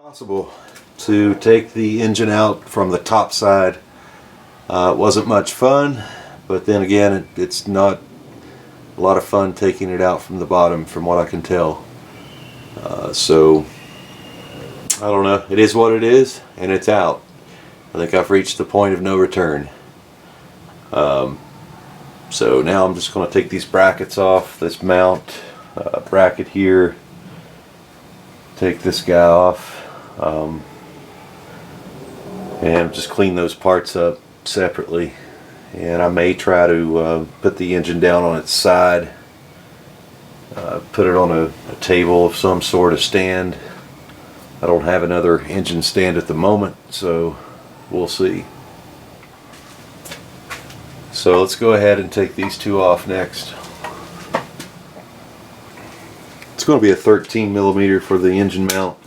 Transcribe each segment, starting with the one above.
Possible to take the engine out from the top side. It wasn't much fun, but then again it's not a lot of fun taking it out from the bottom, from what I can tell. So I don't know, it is what it is, and it's out. I think I've reached the point of no return. So now I'm just going to take these brackets off, this mount bracket here, take this guy off, and just clean those parts up separately. And I may try to put the engine down on its side, put it on a table of some sort of stand. I don't have another engine stand at the moment, so we'll see. So let's go ahead and take these two off next. It's going to be a 13mm for the engine mount.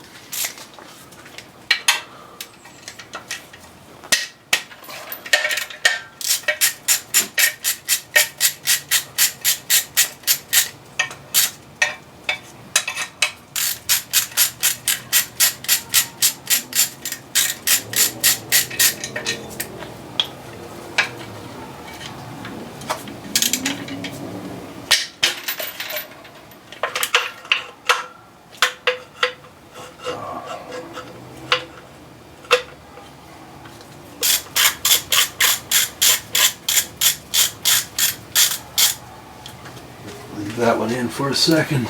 Leave that one in for a second.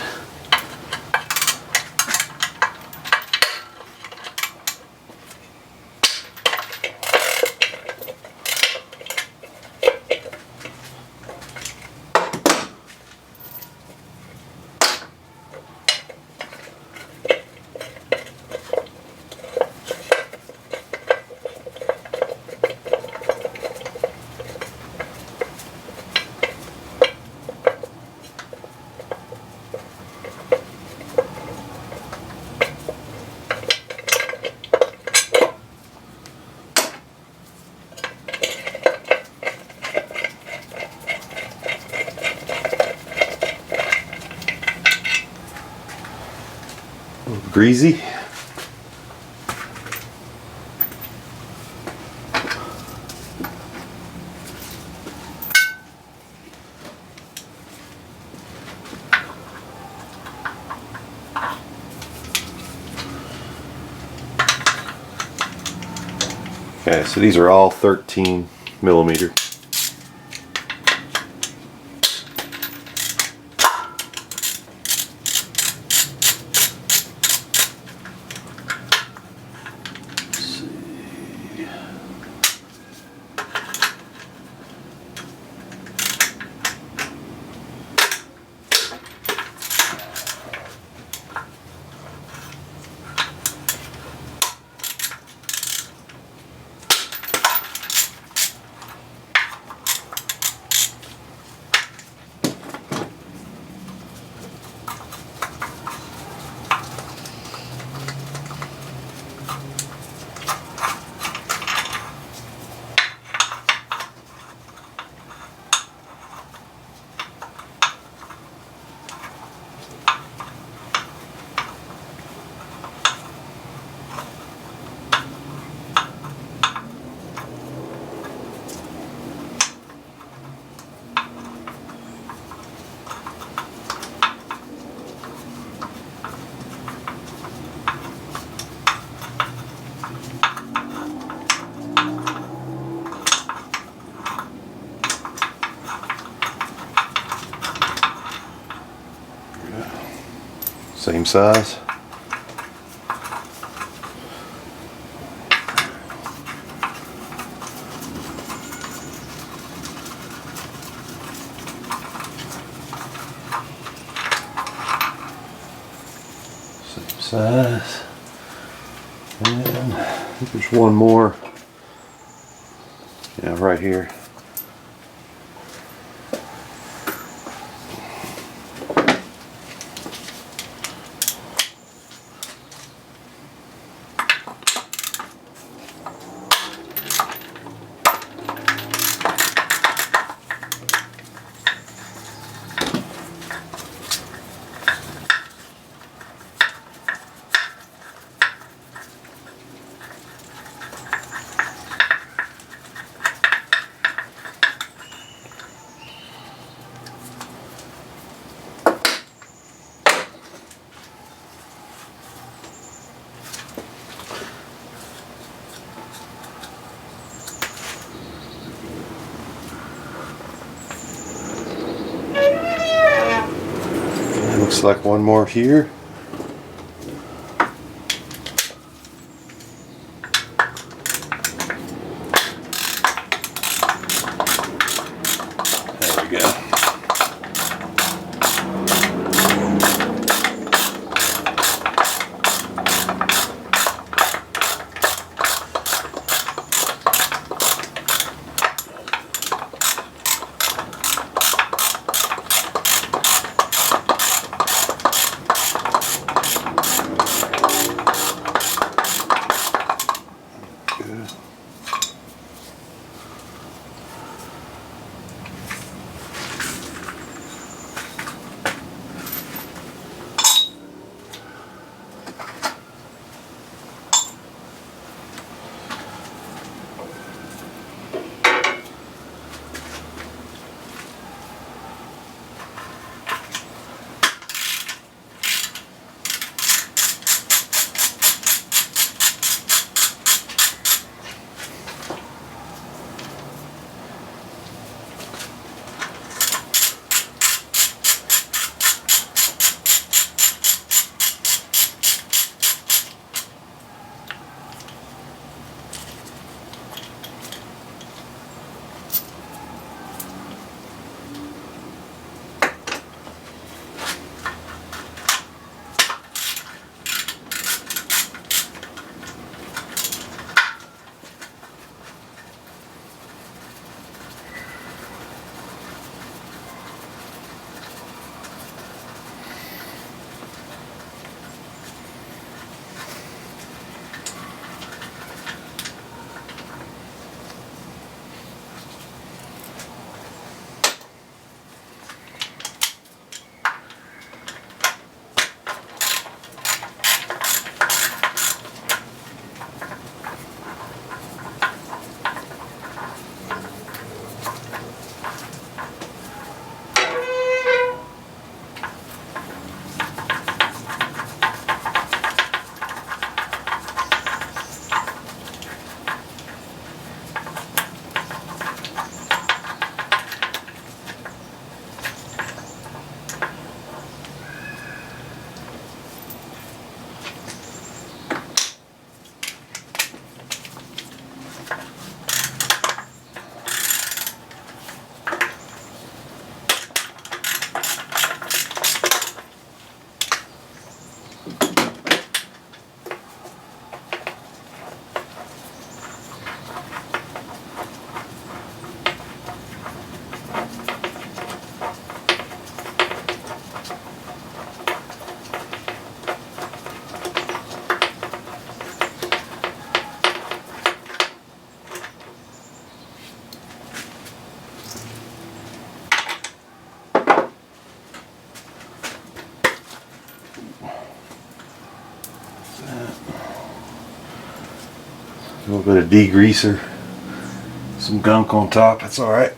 Greasy. Okay, so these are all 13mm. Same size. Same size. And I think there's one more. Yeah, right here. looks like one more here. There we go. A little bit of degreaser, some gunk on top, that's alright.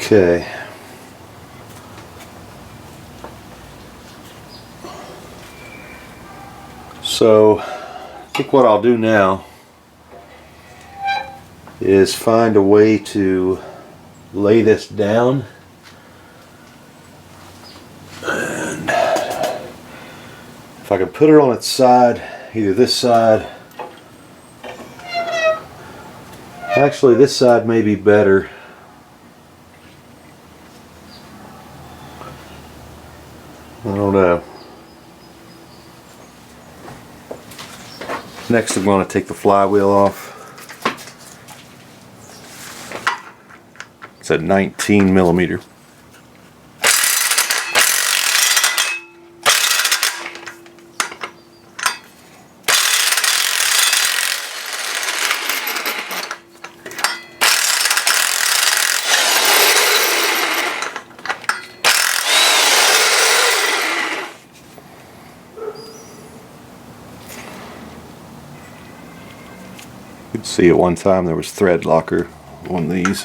Okay. So I think what I'll do now is find a way to lay this down, and if I can put it on its side, either this side, actually this side may be better. I don't know. Next I'm going to take the flywheel off. It's a 19 millimeter. You can see at one time there was thread locker on these.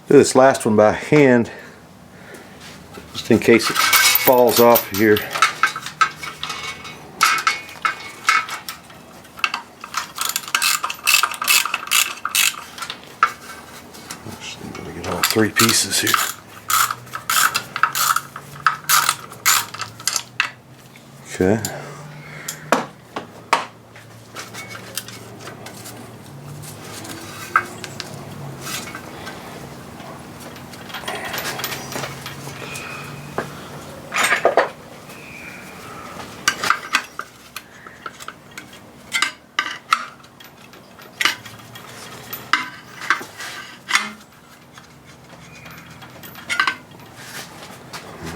Do this last one by hand, just in case it falls off here. Actually, I'm going to get all three pieces here. Okay.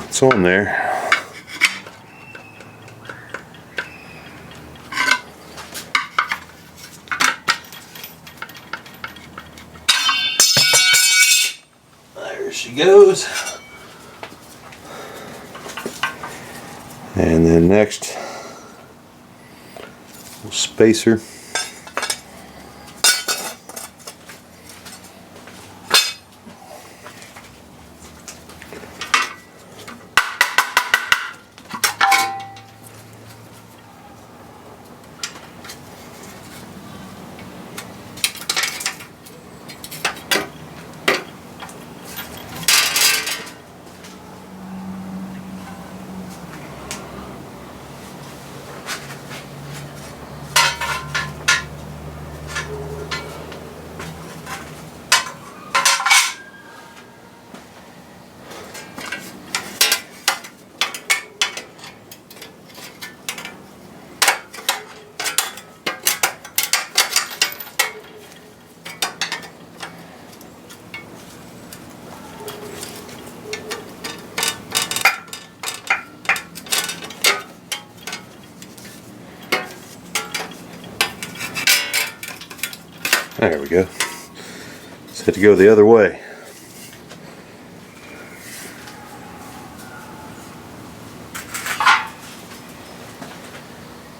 It's on there. There she goes. And then next, spacer. There we go. Just had to go the other way.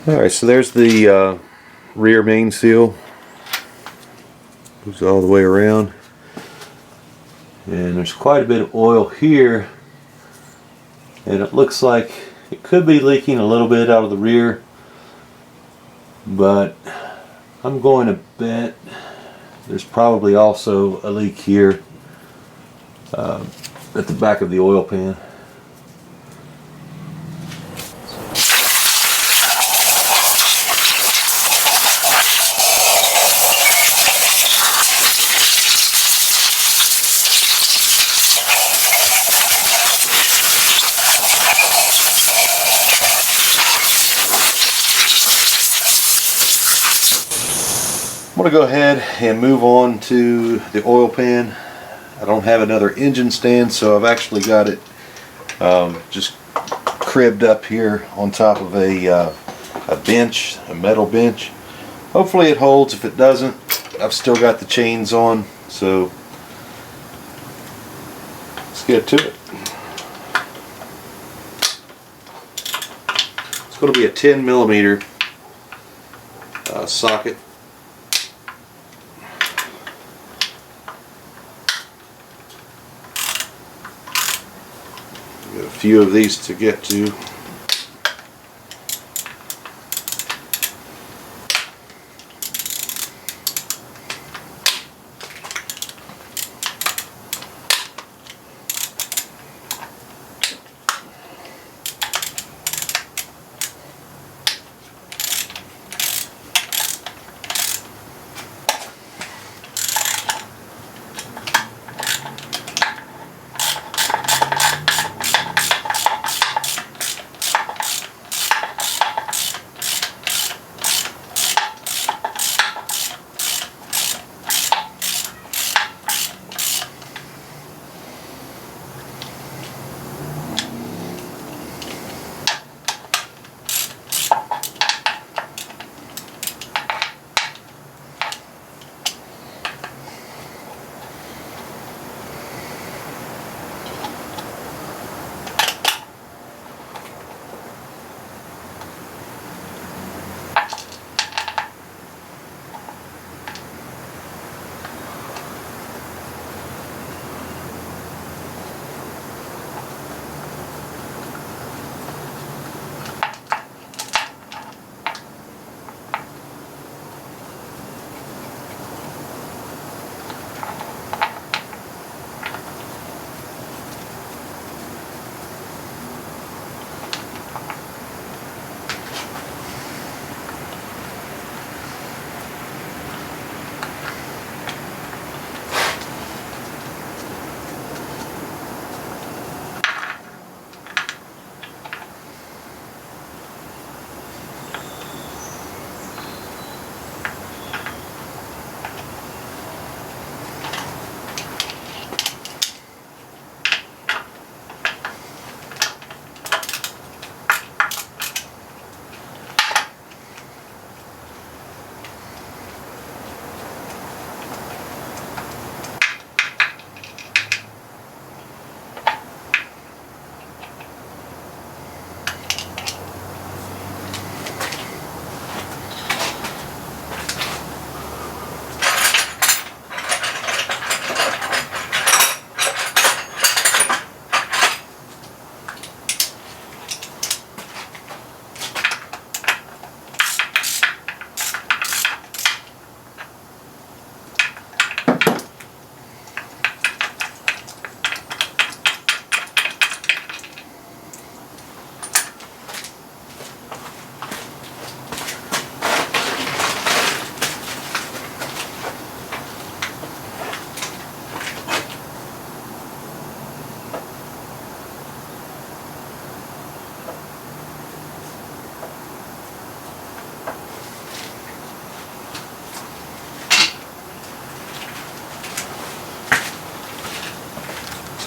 Alright, so there's the rear main seal. Goes all the way around. And there's quite a bit of oil here. And it looks like it could be leaking a little bit out of the rear. But I'm going to bet there's probably also a leak here at the back of the oil pan. I'm going to go ahead and move on to the oil pan. I don't have another engine stand, so I've actually got it just cribbed up here on top of a bench, a metal bench. Hopefully it holds. If it doesn't, I've still got the chains on, so let's get to it. It's going to be a 10mm socket. Got a few of these to get to.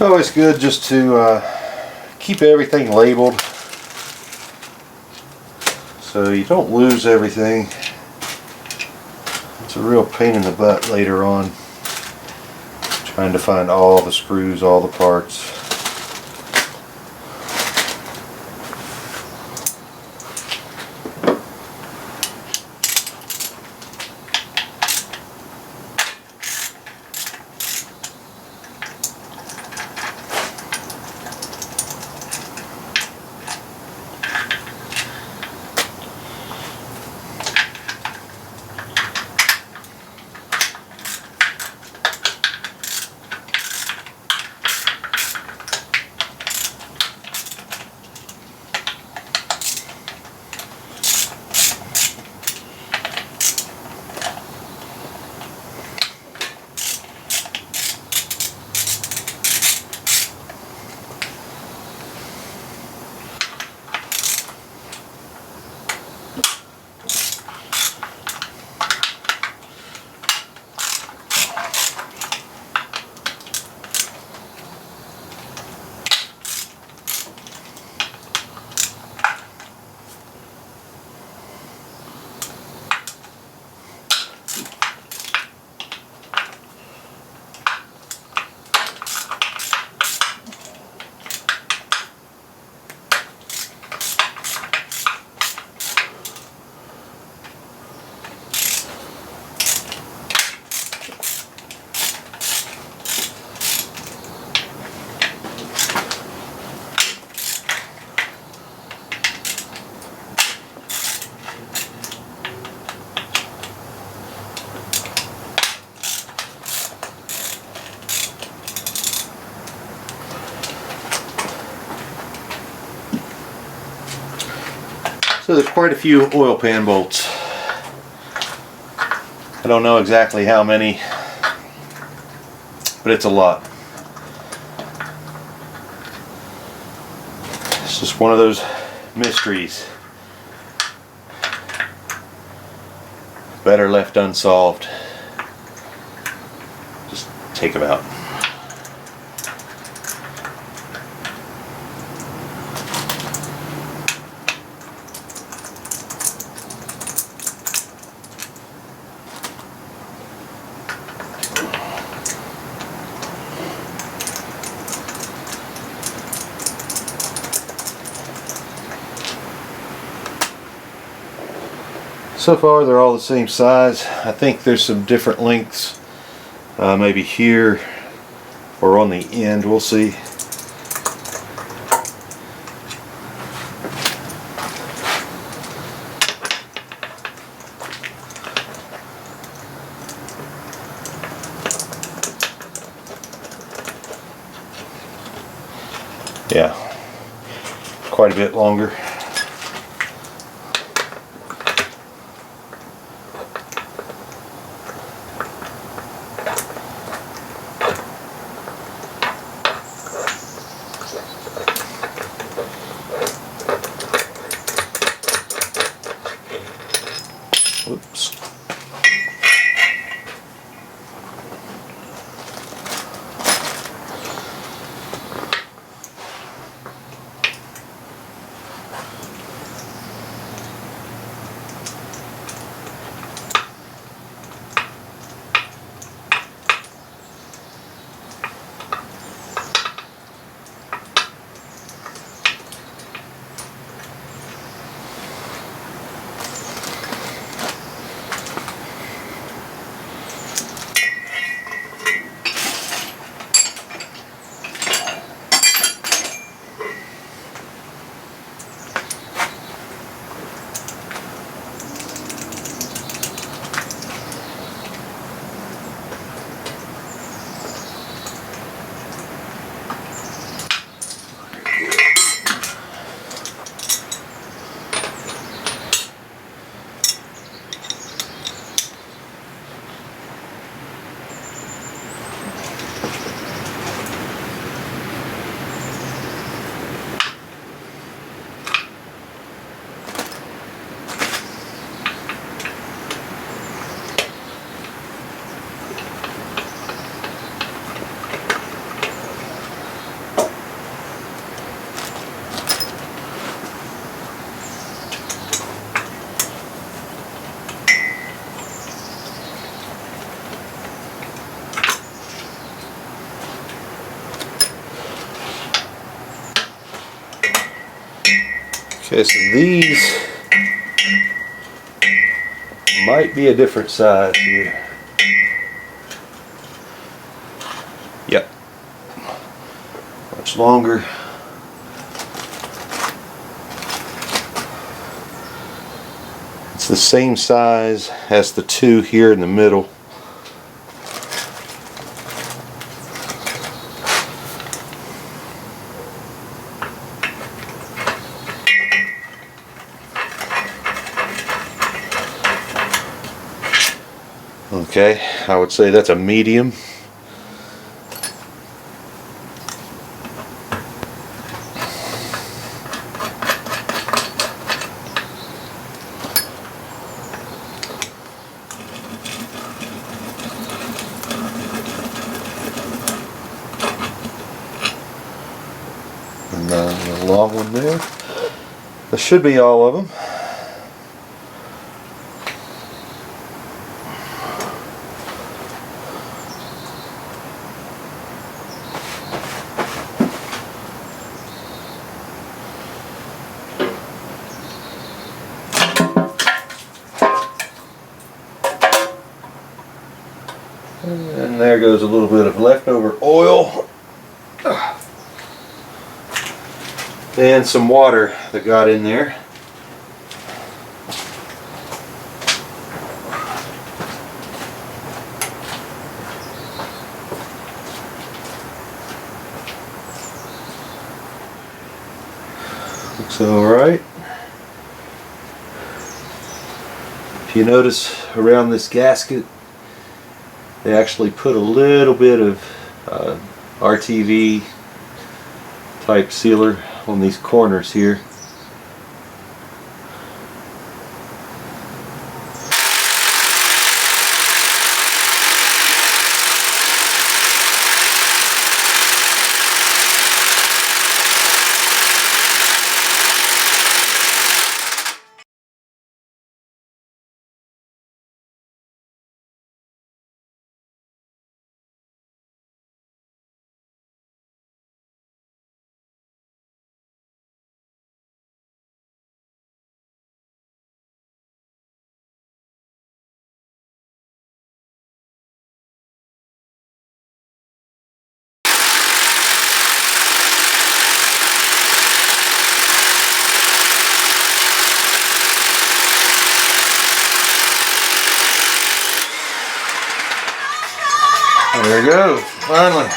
It's always good just to keep everything labeled so you don't lose everything. It's a real pain in the butt later on trying to find all the screws, all the parts. So there's quite a few oil pan bolts. I don't know exactly how many, but it's a lot. It's just one of those mysteries. Better left unsolved. Just take them out. So far they're all the same size. I think there's some different lengths, maybe here or on the end, we'll see. Yeah, quite a bit longer. Whoops. Okay, so these might be a different size here. Yep. Much longer. It's the same size as the two here in the middle. Okay, I would say that's a medium. And the long one there. That should be all of them. And there goes a little bit of leftover oil and some water that got in there. Looks all right. If you notice around this gasket, they actually put a little bit of RTV type sealer on these corners here. There it goes, finally.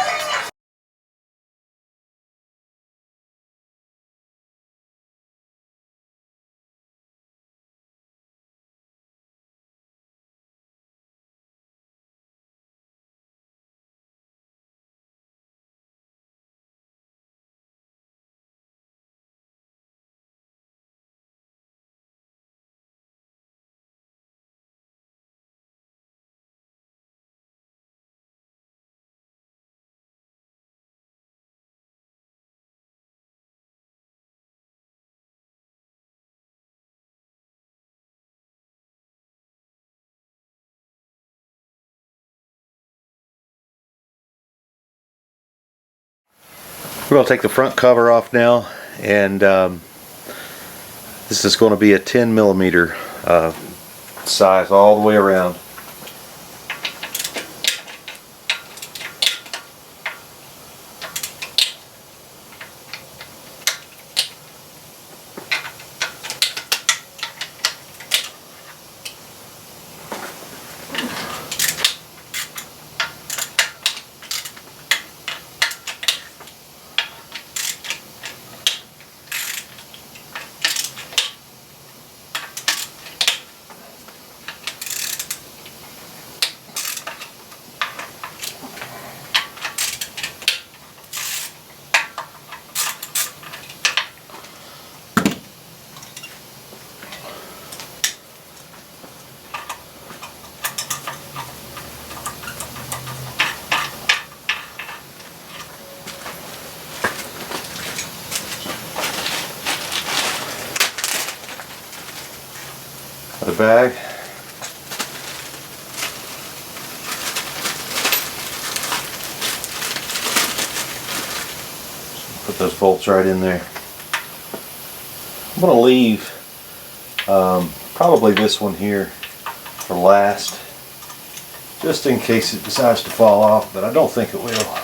We're going to take the front cover off now, and this is going to be a 10 millimeter size all the way around. The bag. Put those bolts right in there. I'm going to leave probably this one here for last, just in case it decides to fall off, but I don't think it will.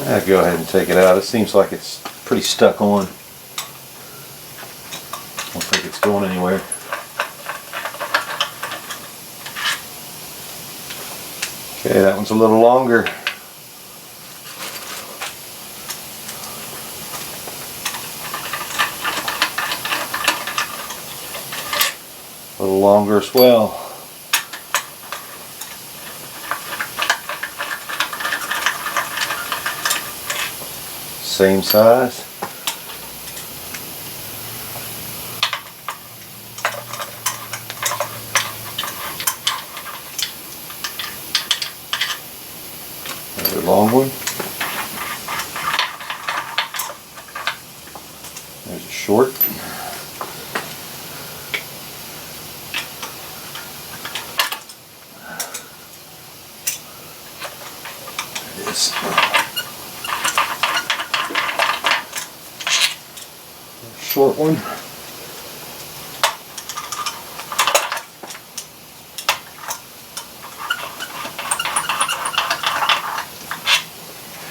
I'll go ahead and take it out. It seems like it's pretty stuck on. I don't think it's going anywhere. Okay, that one's a little longer. A little longer as well. Same size. Another long one. There's a short. this. Short one.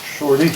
Shorty.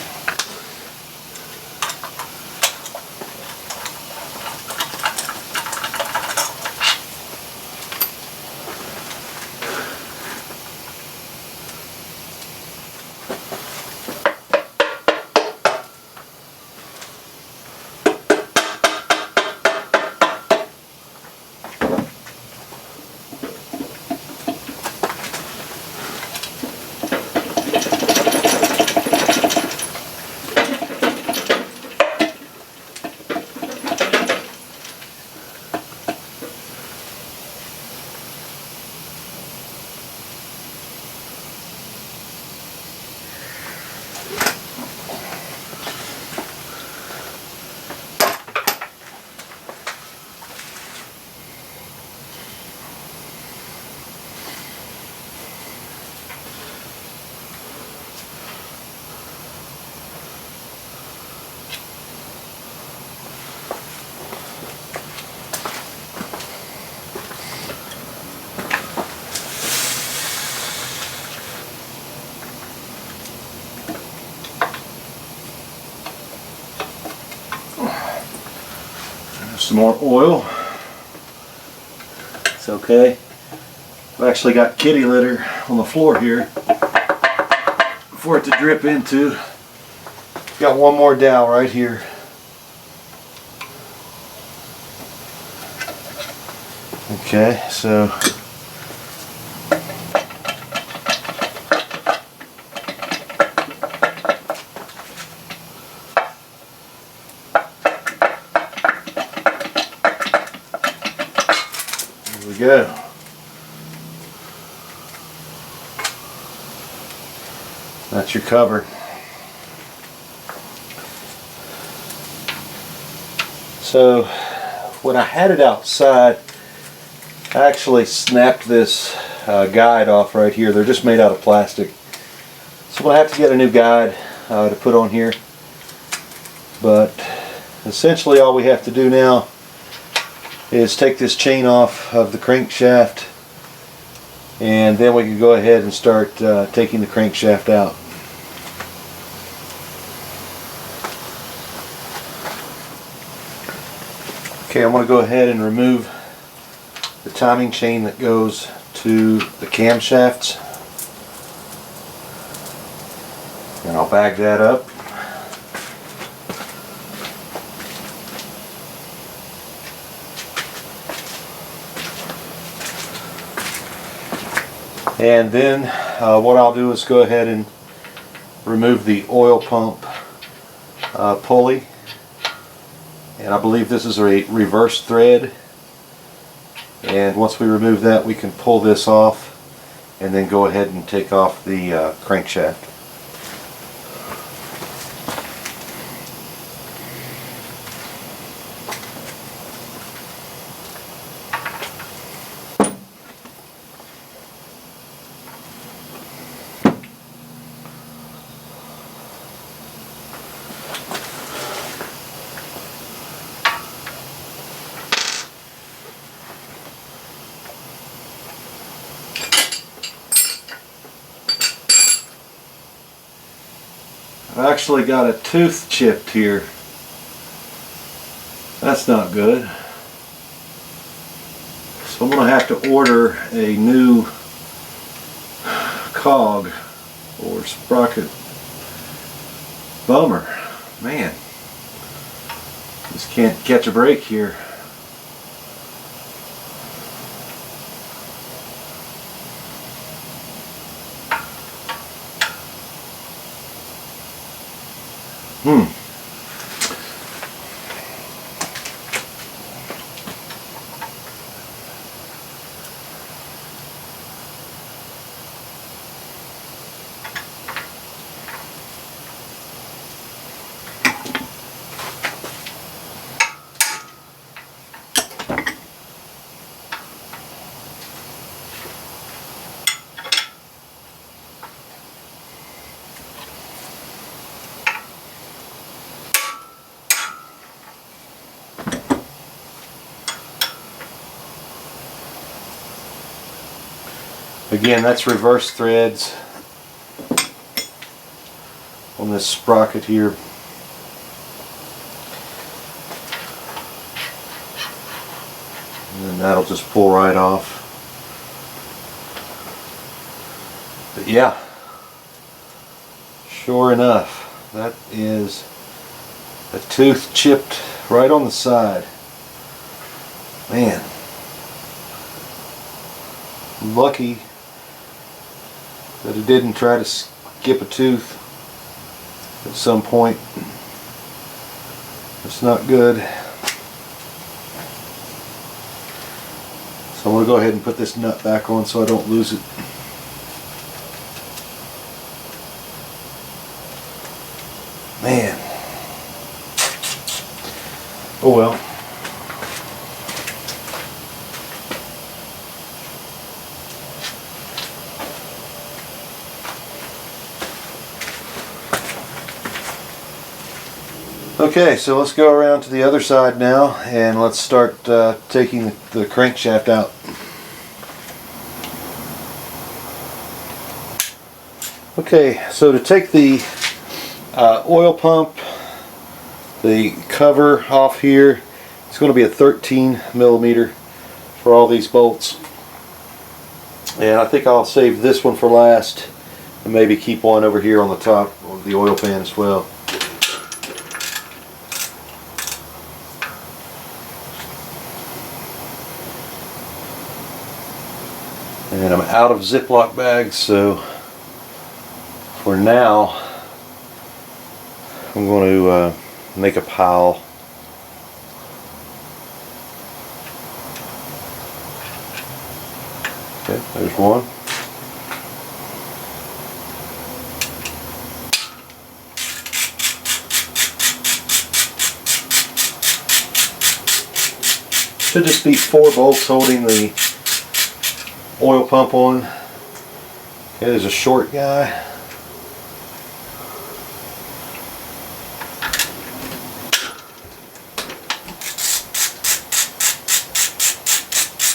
Some more oil. It's okay. I've actually got kitty litter on the floor here for it to drip into. Got one more dowel right here. Okay, so there we go. That's your cover. So when I had it outside, I actually snapped this guide off right here. They're just made out of plastic. So I'm going to have to get a new guide to put on here. But essentially all we have to do now is take this chain off of the crankshaft, and then we can go ahead and start taking the crankshaft out. Okay, I'm going to go ahead and remove the timing chain that goes to the camshafts, and I'll bag that up. And then what I'll do is go ahead and remove the oil pump pulley. And I believe this is a reverse thread. And once we remove that, we can pull this off and then go ahead and take off the crankshaft. I've actually got a tooth chipped here. That's not good. So I'm going to have to order a new cog or sprocket. Bummer. Man. Just can't catch a break here. Again, that's reverse threads on this sprocket here. And then that'll just pull right off. But yeah, sure enough, that is a tooth chipped right on the side. Man, I'm lucky that it didn't try to skip a tooth at some point. It's not good. So I'm going to go ahead and put this nut back on so I don't lose it. Man. Oh well. Okay, so let's go around to the other side now and let's start taking the crankshaft out. Okay, so to take the oil pump, the cover off here, it's going to be a 13 millimeter for all these bolts. And I think I'll save this one for last and maybe keep one over here on the top of the oil pan as well. And I'm out of Ziploc bags, so for now I'm going to make a pile. Okay, there's one. Should just be 4 bolts holding the oil pump on. Okay, there's a short guy.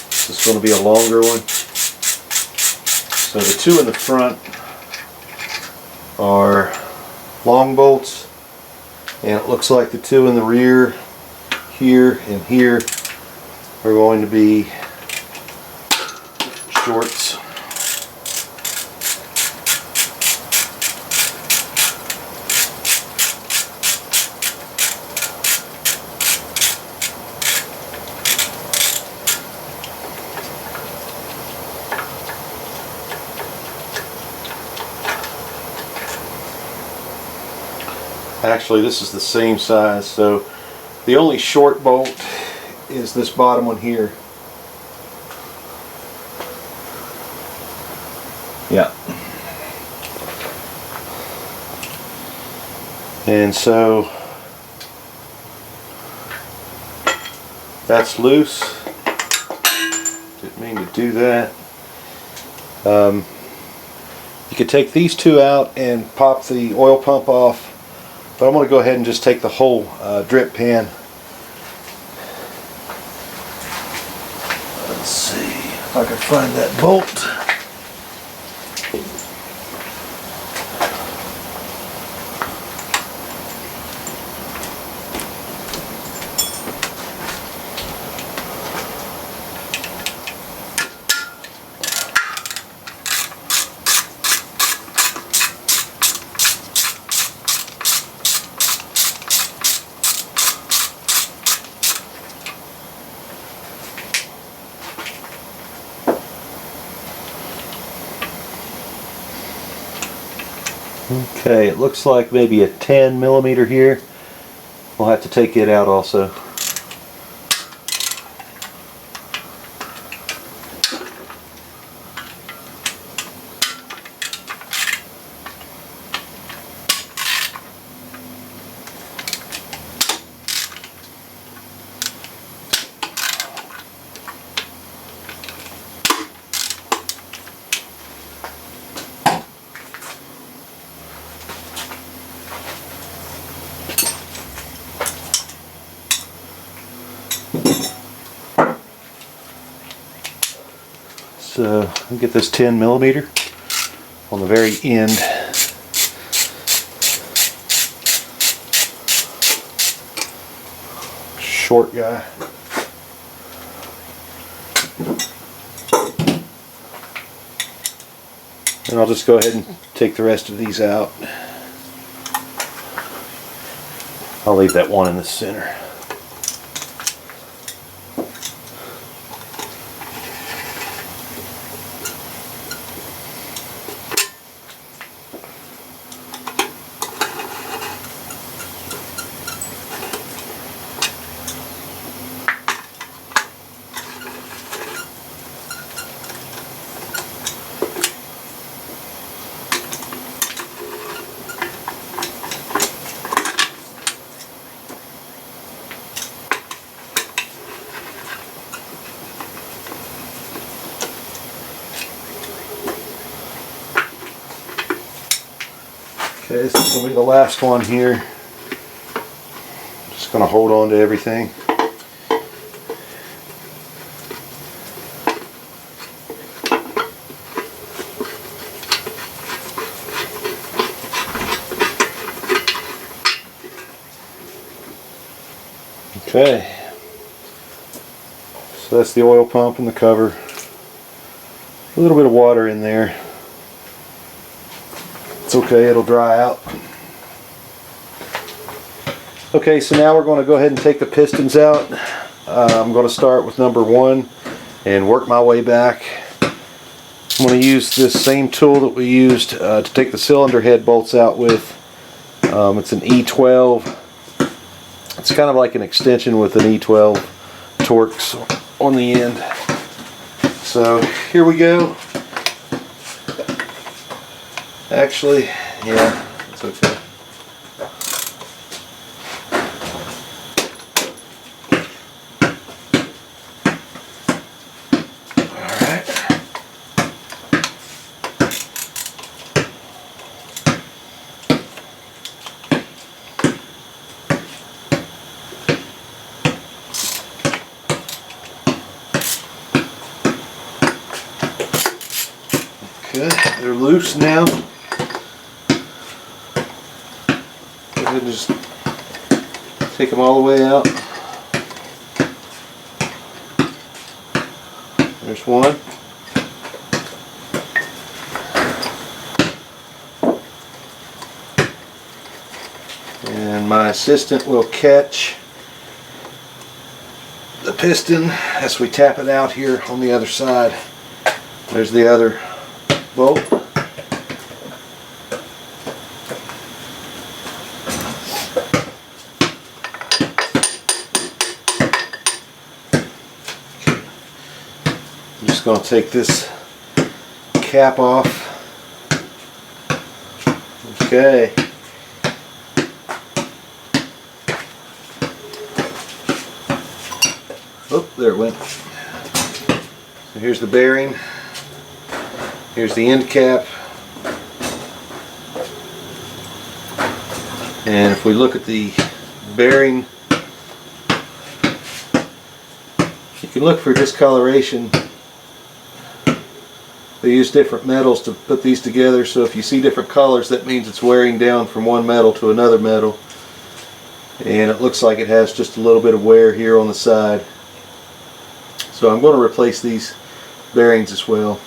This is going to be a longer one. So the 2 in the front are long bolts, and it looks like the 2 in the rear here and here are going to be shorts. Actually, this is the same size, so the only short bolt is this bottom one here. Yeah. And so that's loose. Didn't mean to do that. You could take these 2 out and pop the oil pump off, but I'm going to go ahead and just take the whole drip pan. Let's see if I can find that bolt. Okay, it looks like maybe a 10 millimeter here. We'll have to take it out also. So I'll get this 10mm on the very end. Short guy. And I'll just go ahead and take the rest of these out. I'll leave that one in the center. Okay, this is going to be the last one here. Just going to hold on to everything. Okay, so that's the oil pump and the cover. A little bit of water in there. It's okay, it'll dry out. Okay, so now we're going to go ahead and take the pistons out. I'm going to start with number 1 and work my way back. I'm going to use this same tool that we used to take the cylinder head bolts out with. It's an E12. It's kind of like an extension with an E12 Torx on the end. So here we go. Actually, yeah, it's okay. Alright. Okay, they're loose now. And just take them all the way out. There's one. And my assistant will catch the piston as we tap it out here on the other side. There's the other bolt. I'm just going to take this cap off. Okay. Oh, there it went. So here's the bearing. Here's the end cap. And if we look at the bearing, you can look for discoloration. They use different metals to put these together, so if you see different colors, that means it's wearing down from one metal to another metal. And it looks like it has just a little bit of wear here on the side. So I'm going to replace these bearings as well.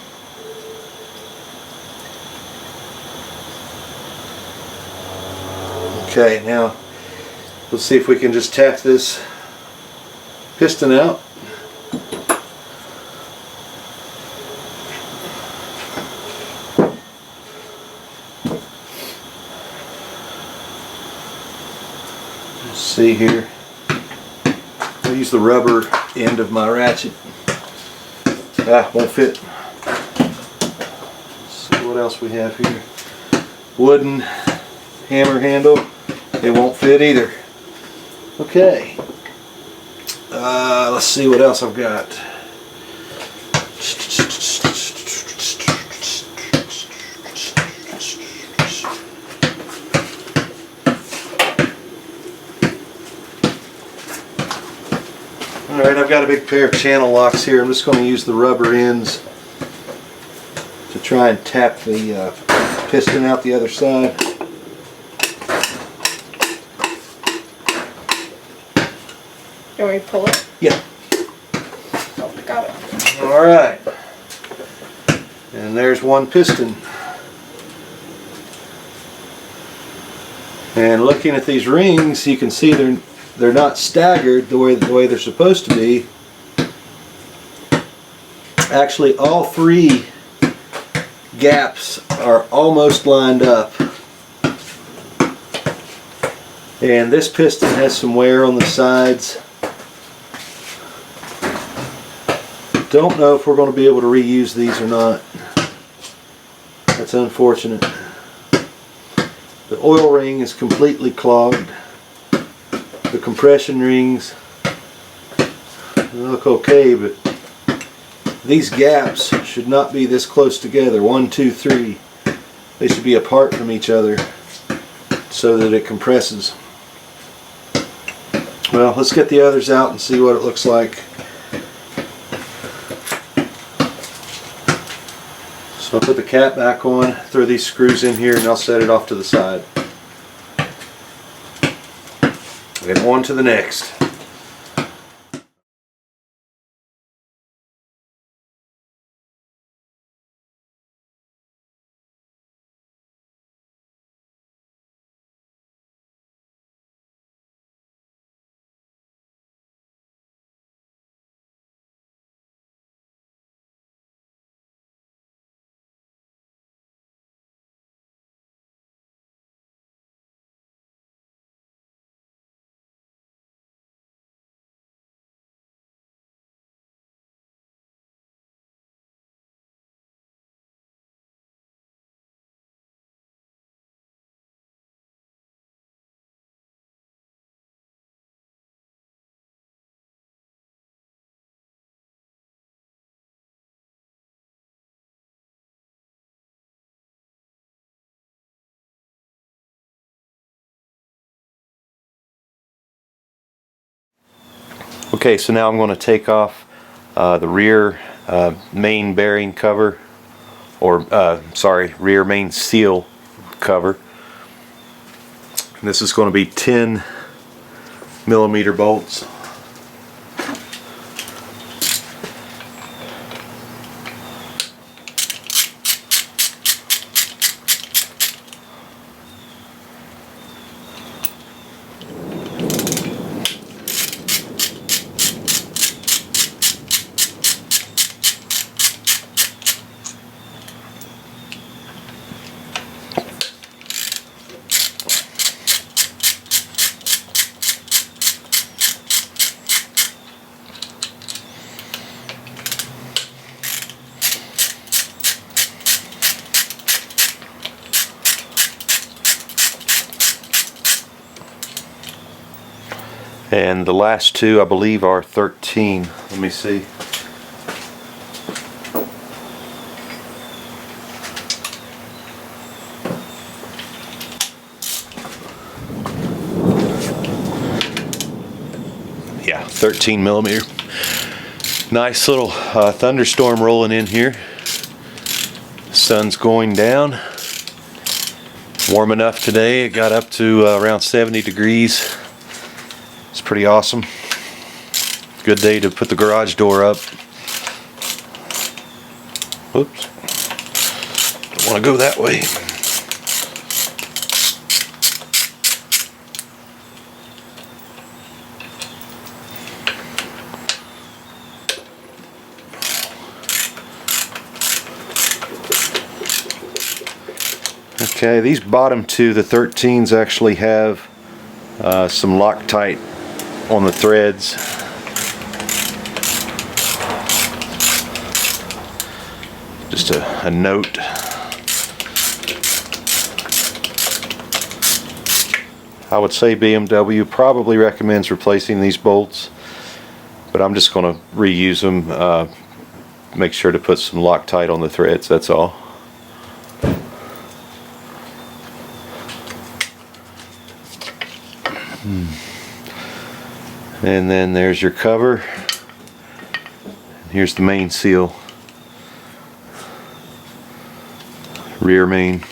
Okay, now let's see if we can just tap this piston out. See here, I'll use the rubber end of my ratchet. Won't fit. Let's see what else we have here. Wooden hammer handle. It won't fit either. Okay. Let's see what else I've got. Alright, I've got a big pair of channel locks here. I'm just going to use the rubber ends try and tap the piston out the other side. You want me to pull it? Yeah. Oh, got it. Alright. And there's one piston. And looking at these rings, you can see they're not staggered the way they're supposed to be. Actually, all three gaps are almost lined up. And this piston has some wear on the sides. Don't know if we're going to be able to reuse these or not. That's unfortunate. The oil ring is completely clogged. The compression rings look okay, but these gaps should not be this close together. 1, 2, 3. They should be apart from each other so that it compresses. Well, let's get the others out and see what it looks like. So I'll put the cap back on, throw these screws in here, and I'll set it off to the side. And on to the next. Okay, so now I'm going to take off the rear main bearing cover, or sorry, rear main seal cover. And this is going to be 10mm bolts. And the last two, I believe, are 13. Let me see. Yeah, 13mm. Nice little thunderstorm rolling in here. Sun's going down. Warm enough today. It got up to around 70 degrees. It's pretty awesome. Good day to put the garage door up. Oops. Don't want to go that way. Okay, these bottom two, the 13s, actually have some Loctite on the threads. Just a note. I would say BMW probably recommends replacing these bolts, but I'm just going to reuse them. Make sure to put some Loctite on the threads, that's all. And then there's your cover. Here's the main seal. rear main.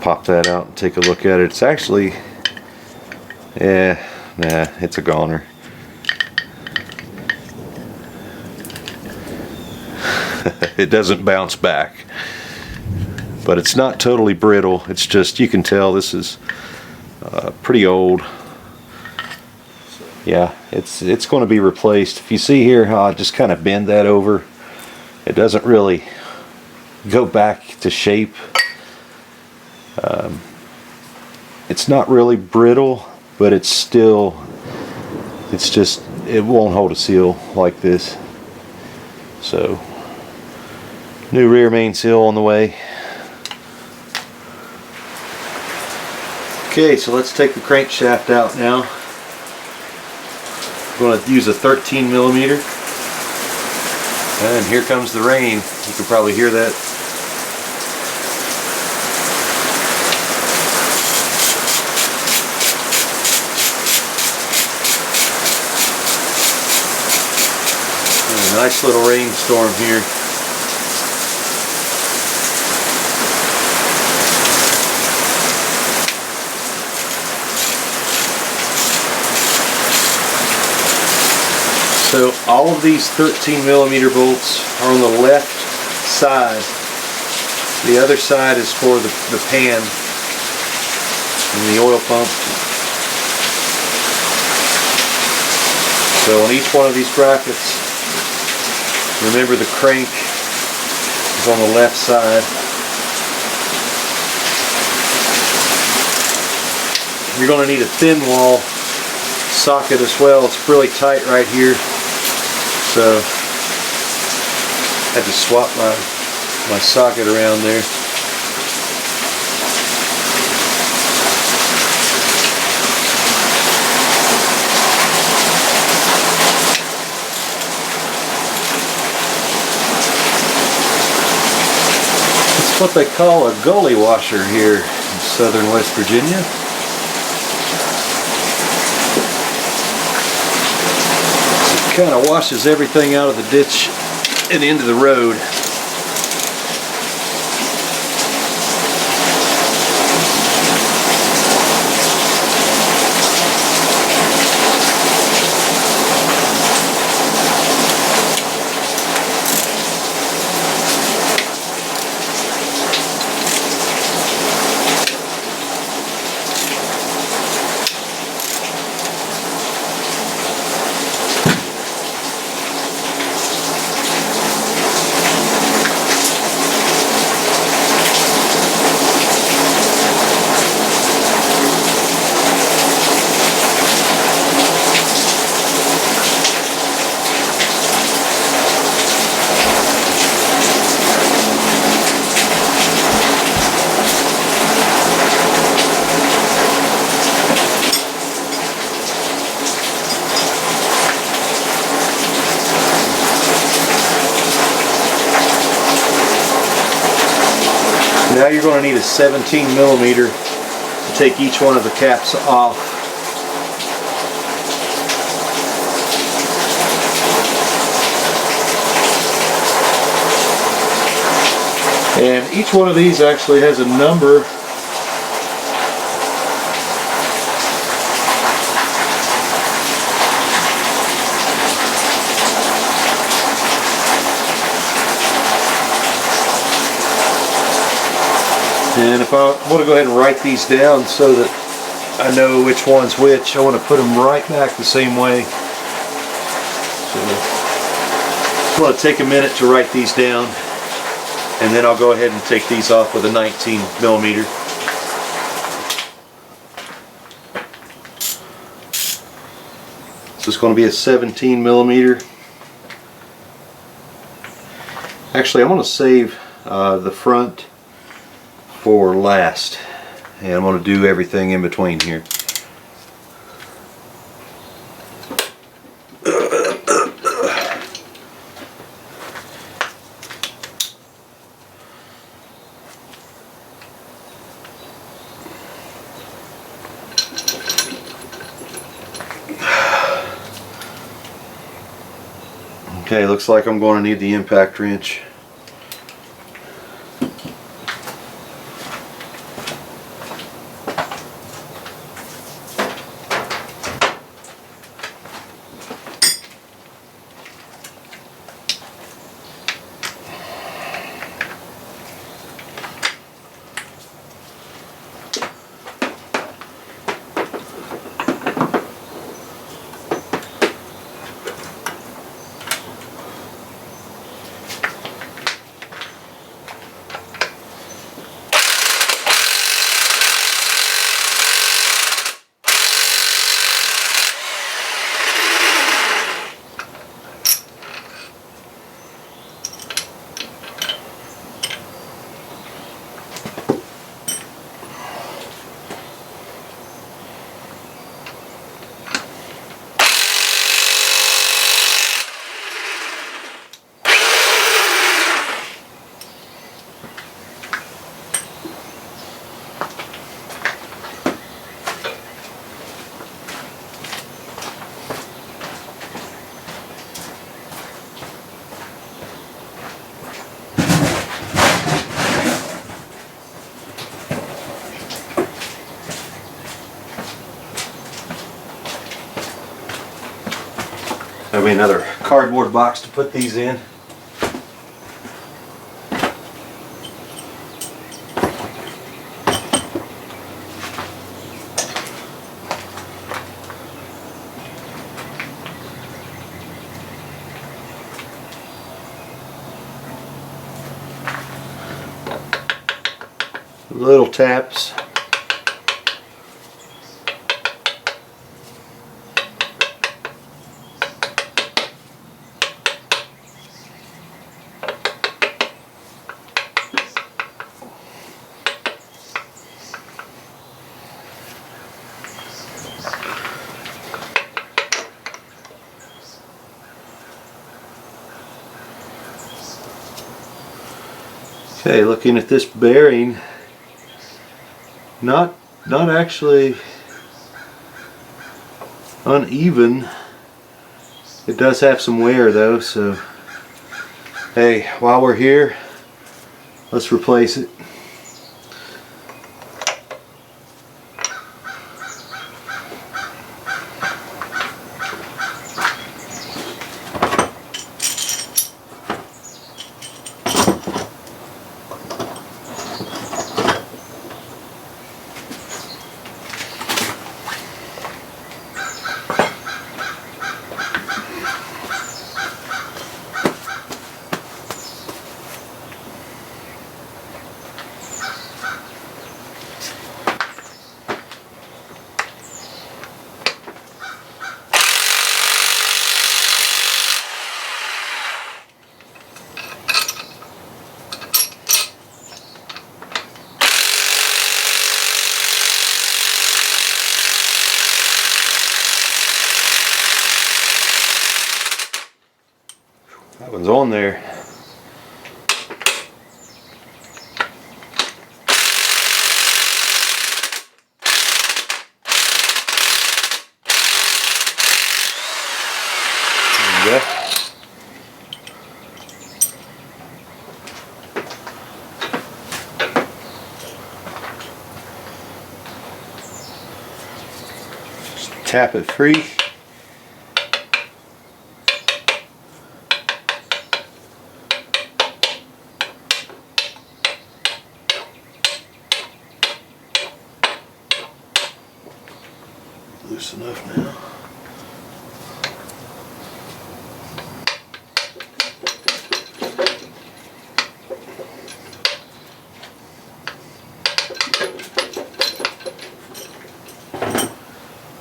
Pop that out and take a look at it. It's actually, nah, it's a goner. It doesn't bounce back, but it's not totally brittle. It's just, you can tell this is pretty old. Yeah, it's going to be replaced. If you see here how I just kind of bend that over, it doesn't really go back to shape. It's not really brittle, but it's still, it won't hold a seal like this. So, new rear main seal on the way. Okay, so let's take the crankshaft out now. I'm going to use a 13 millimeter. And here comes the rain. You can probably hear that. A nice little rainstorm here. So all of these 13 millimeter bolts are on the left side. The other side is for the pan and the oil pump. So on each one of these brackets, remember the crank is on the left side. You're going to need a thin wall socket as well. It's really tight right here. So I had to swap my socket around there. It's what they call a gully washer here in southern West Virginia. Kind of washes everything out of the ditch and into the road. Now you're going to need a 17 millimeter to take each one of the caps off. And each one of these actually has a number. And if I want to go ahead and write these down so that I know which one's which, I want to put them right back the same way. So I want to take a minute to write these down, and then I'll go ahead and take these off with a 19 millimeter. So it's going to be a 17 millimeter. Actually, I want to save the front for last, and I'm going to do everything in between here. Okay, looks like I'm going to need the impact wrench. I mean, another cardboard box to put these in. Little taps. Okay, looking at this bearing, not actually uneven. It does have some wear though, so hey, while we're here, let's replace it. That one's on there. There you go. Just tap it free. Loose enough now.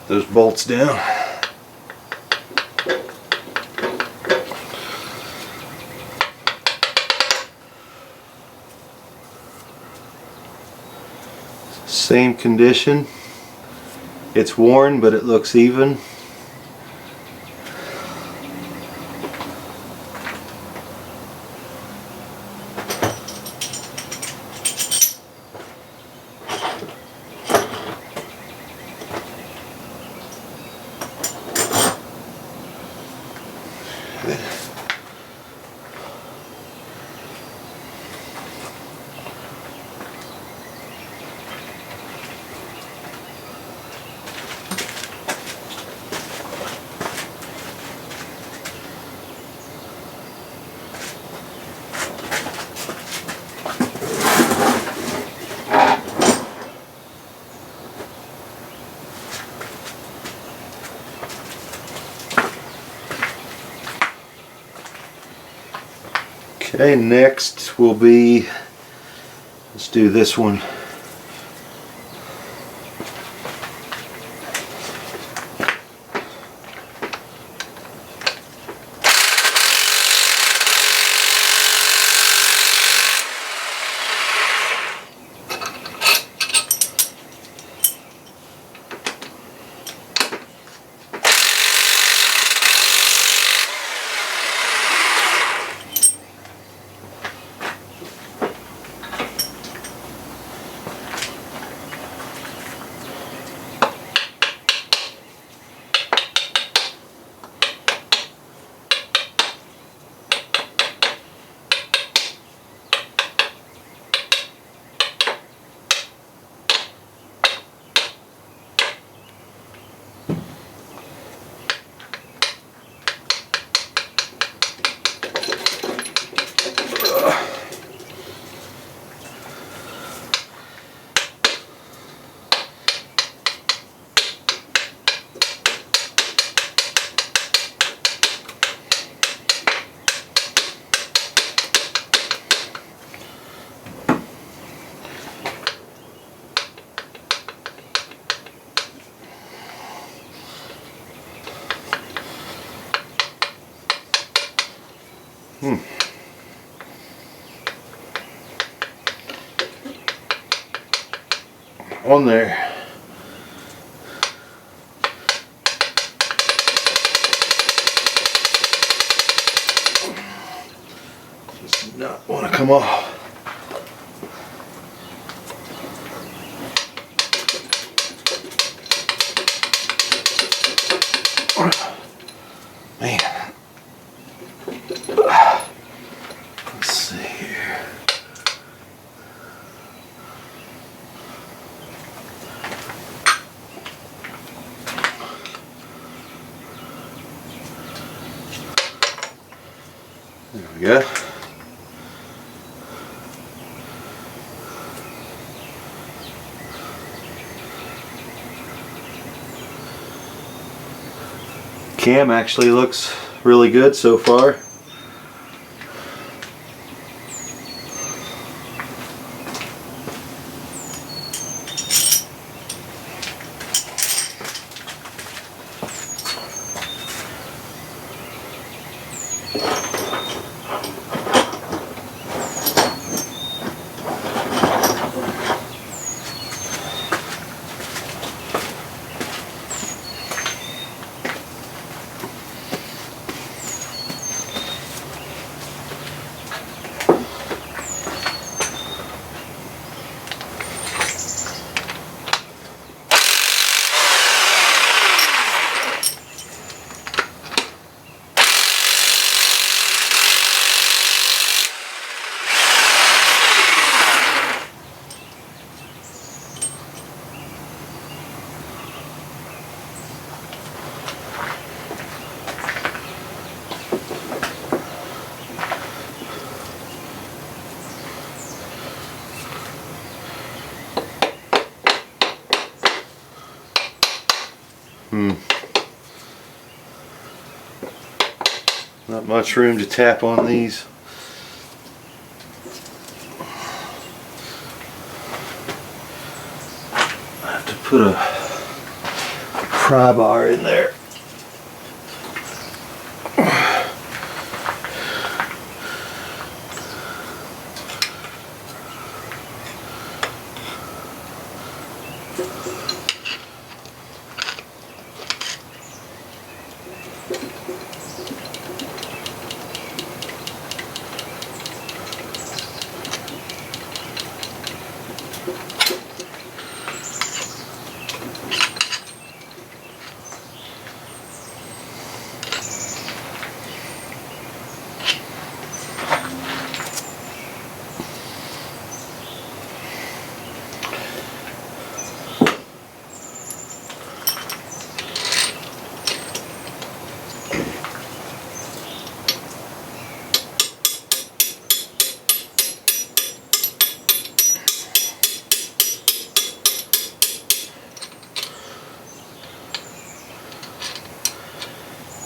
Those bolts down. Same condition. It's worn, but it looks even. Okay, next will be, let's do this one. on there. Does not want to come off. Man. Let's see here. There we go. Cam actually looks really good so far. Not much room to tap on these. I have to put a pry bar in there.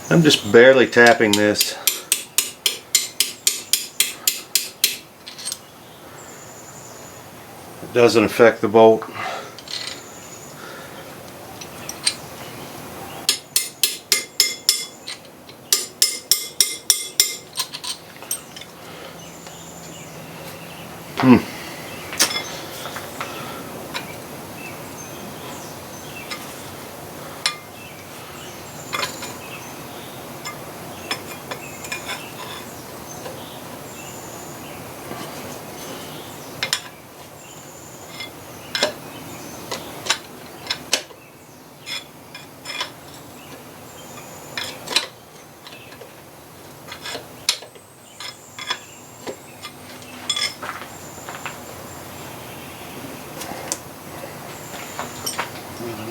I'm just barely tapping this. It doesn't affect the bolt.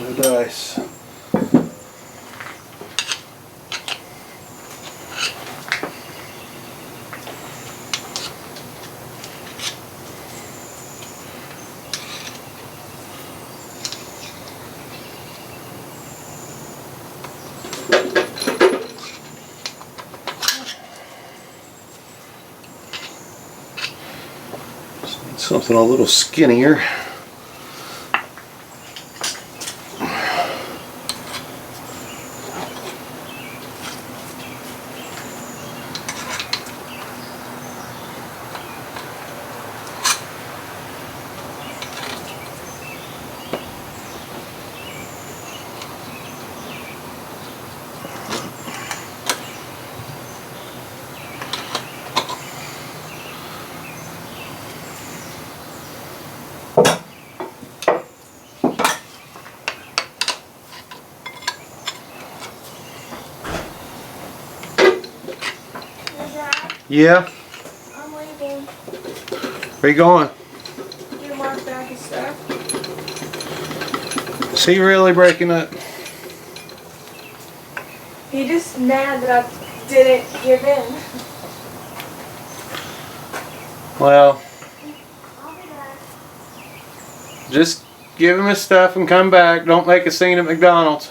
No dice. Just need something a little skinnier. Yeah. I'm leaving. Where you going? Get Mark back his stuff. Is he really breaking up? He just mad that I didn't give in. Well, I'll be back. just give him his stuff and come back. Don't make a scene at McDonald's.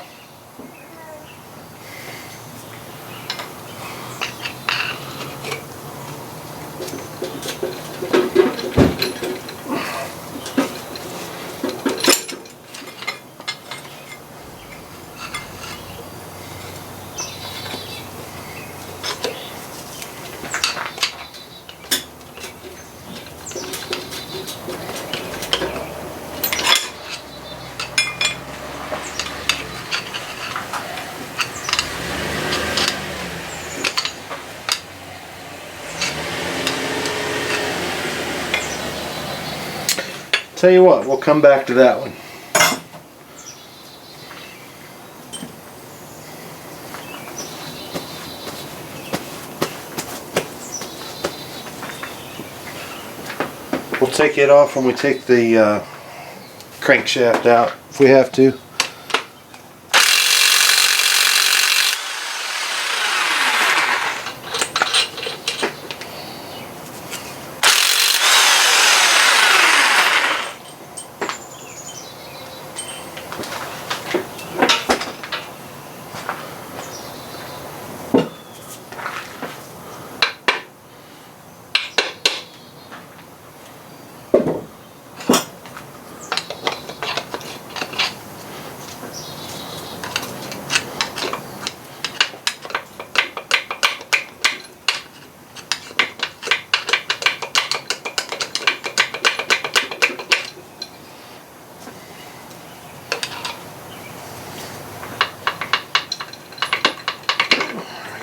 Tell you what, we'll come back to that one. We'll take it off when we take the crankshaft out, if we have to.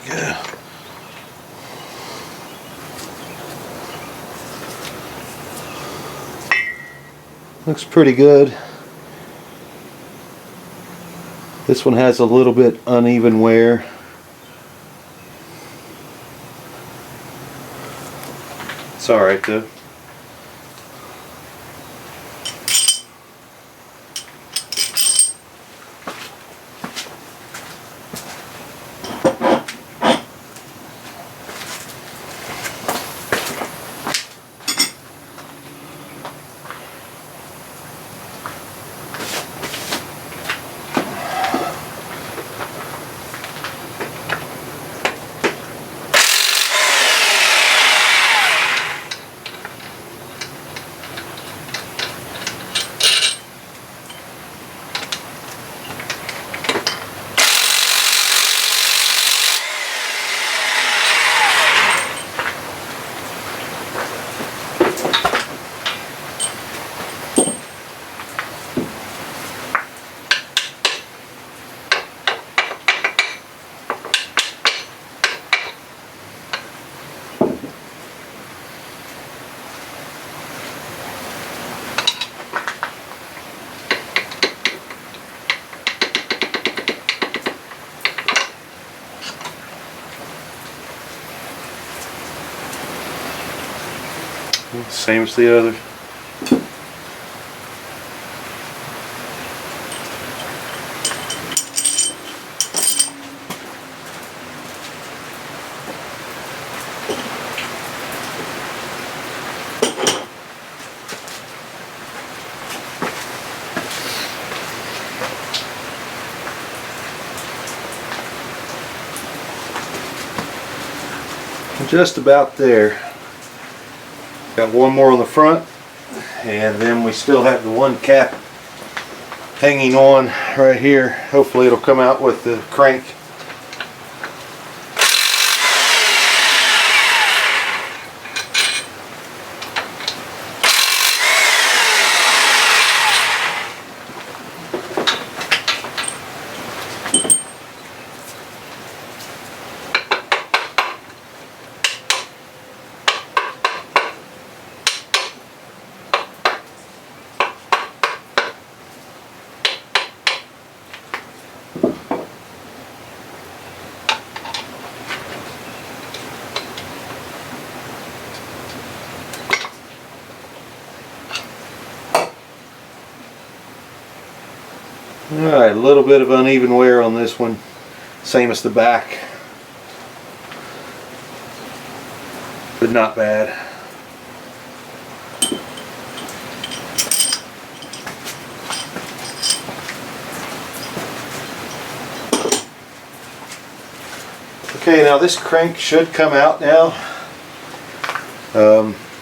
Yeah. Looks pretty good. This one has a little bit uneven wear. It's alright though. Same as the other. Just about there. Got one more on the front, and then we still have the one cap hanging on right here. Hopefully it'll come out with the crank. Alright, a little bit of uneven wear on this one, same as the back, but not bad. Okay, now this crank should come out now.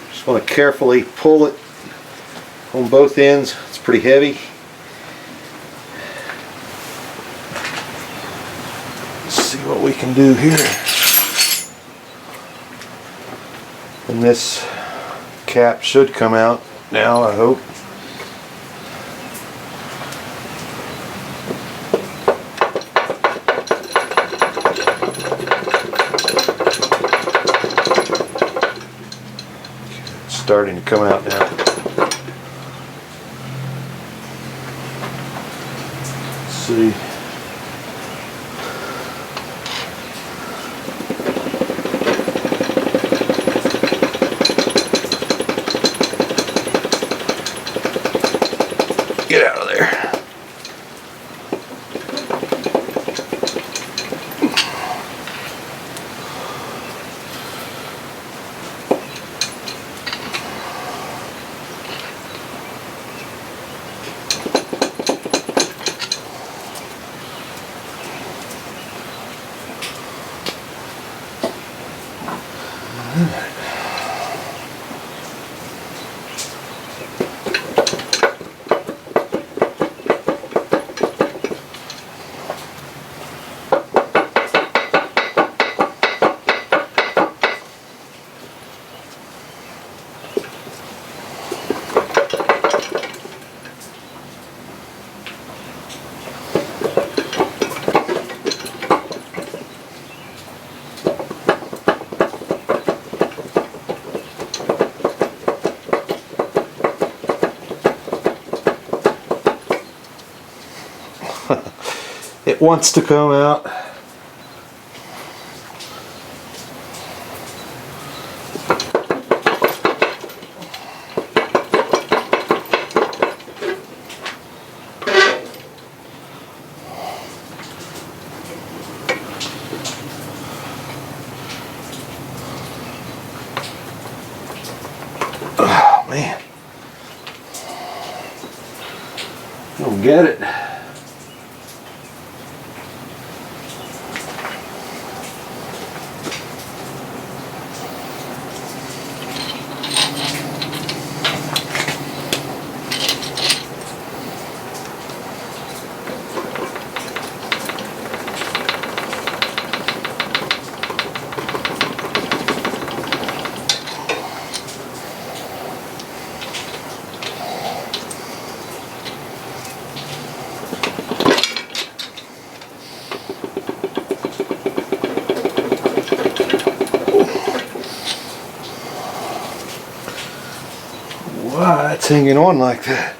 Just want to carefully pull it on both ends. It's pretty heavy. Let's see what we can do here. And this cap should come out now, I hope. Starting to come out now. Let's see. Get out of there. It wants to come out. Oh man. Don't get it. Wow, it's hanging on like that.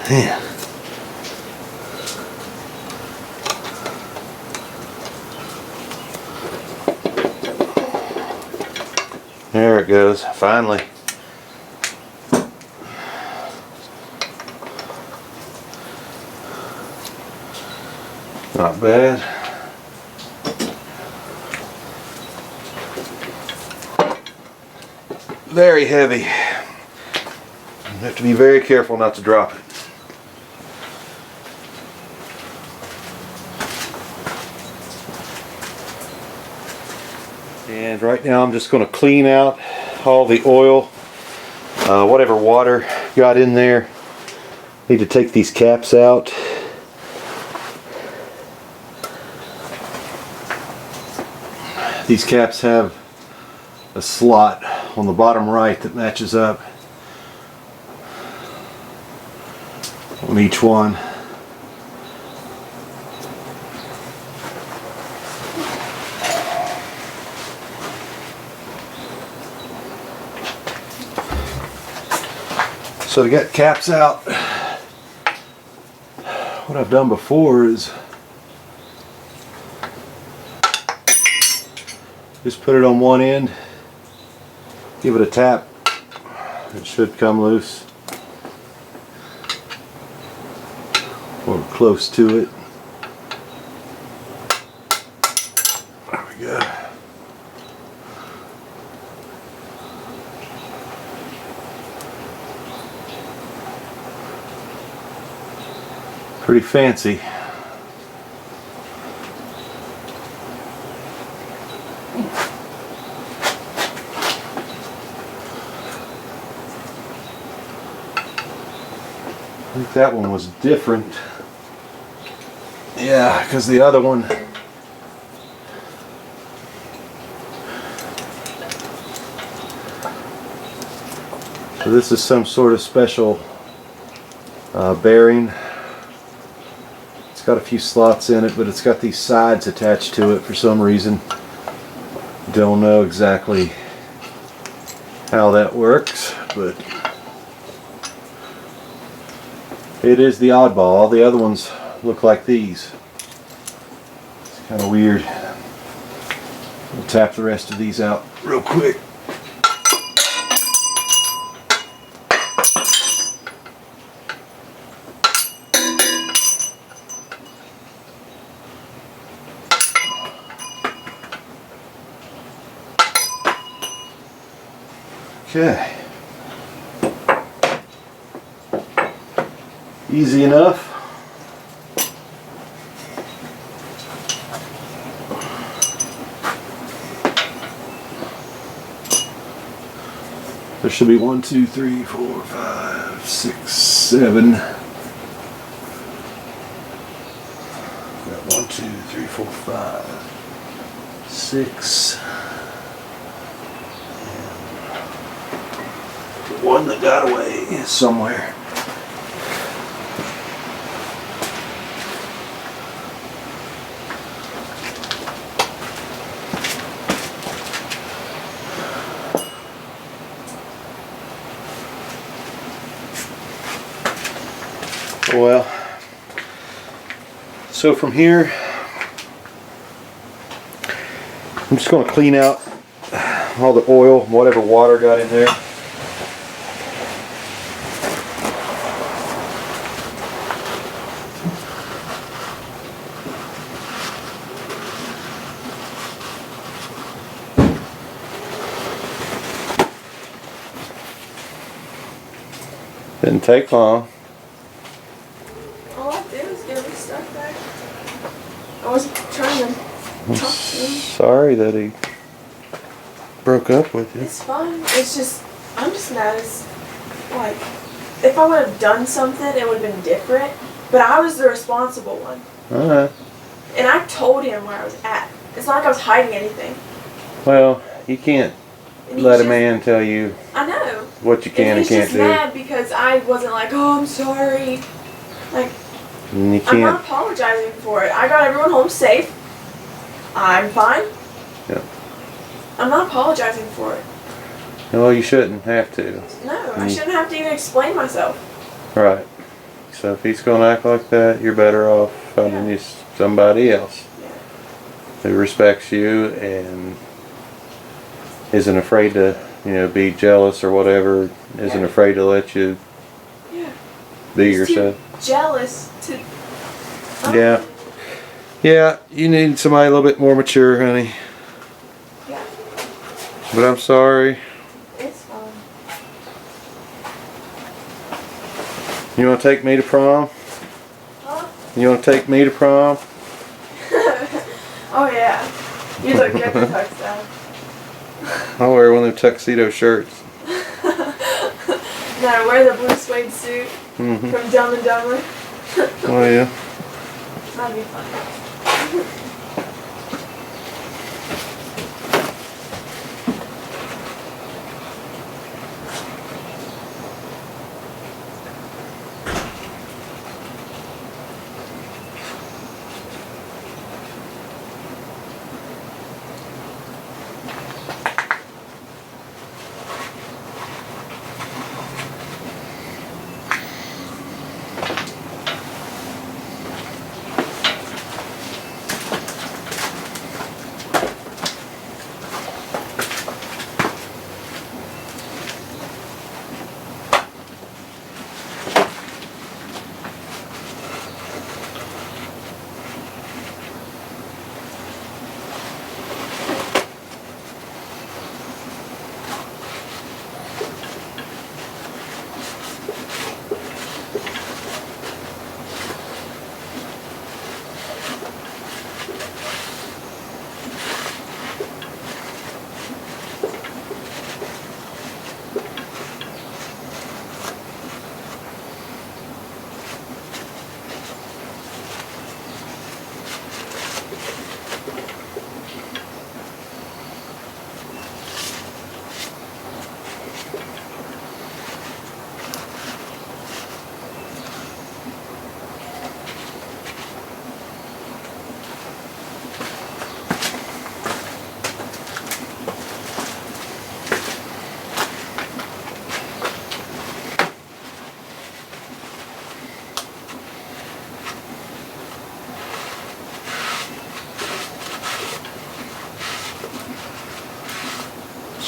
Man. There it goes, finally. Not bad. Very heavy. You have to be very careful not to drop it. And right now I'm just going to clean out all the oil, whatever water got in there. Need to take these caps out. These caps have a slot on the bottom right that matches up on each one. So to get caps out, what I've done before is just put it on one end, give it a tap, it should come loose, or close to it. There we go. Pretty fancy. I think that one was different. Yeah, because the other one, so this is some sort of special bearing. It's got a few slots in it, but it's got these sides attached to it for some reason. Don't know exactly how that works, but it is the oddball. All the other ones look like these. It's kind of weird. We'll tap the rest of these out real quick. Okay. Easy enough. There should be 1, 2, 3, 4, 5, 6, 7. Got 1, 2, 3, 4, 5, 6. One that got away somewhere. Well, so from here, I'm just going to clean out all the oil, whatever water got in there. Didn't take long. All I did was get him stuck back. I was trying to talk to him. Sorry that he broke up with you. It's fine. It's just, I'm just mad as, like, if I would have done something, it would have been different. But I was the responsible one. Alright. And I told him where I was at. It's not like I was hiding anything. Well, you can't And he let a just- man tell you I know. what you can and he's can't just do. mad because I wasn't like, oh, I'm sorry. Like, And you I'm not can't. apologizing for it. I got everyone home safe. I'm fine. Yeah. I'm not apologizing for it. Well, you shouldn't have to. No, I shouldn't have to even explain myself. Right. So if he's going to act like that, you're better off finding you somebody else Yeah. who respects you and isn't afraid to, be jealous or whatever, isn't Yeah. afraid to let you Yeah. be He's too yourself. jealous to. Yeah. Yeah, you need somebody a little bit more mature, honey. Yeah. But I'm sorry. It's fine. You want to take me to prom? Huh? You want to take me to prom? Oh yeah. You look good in tuxedo. I'll wear one of them tuxedo shirts. No, wear the blue suede suit Mm-hmm. from Dumb and Dumber. Oh yeah. That'd be fun.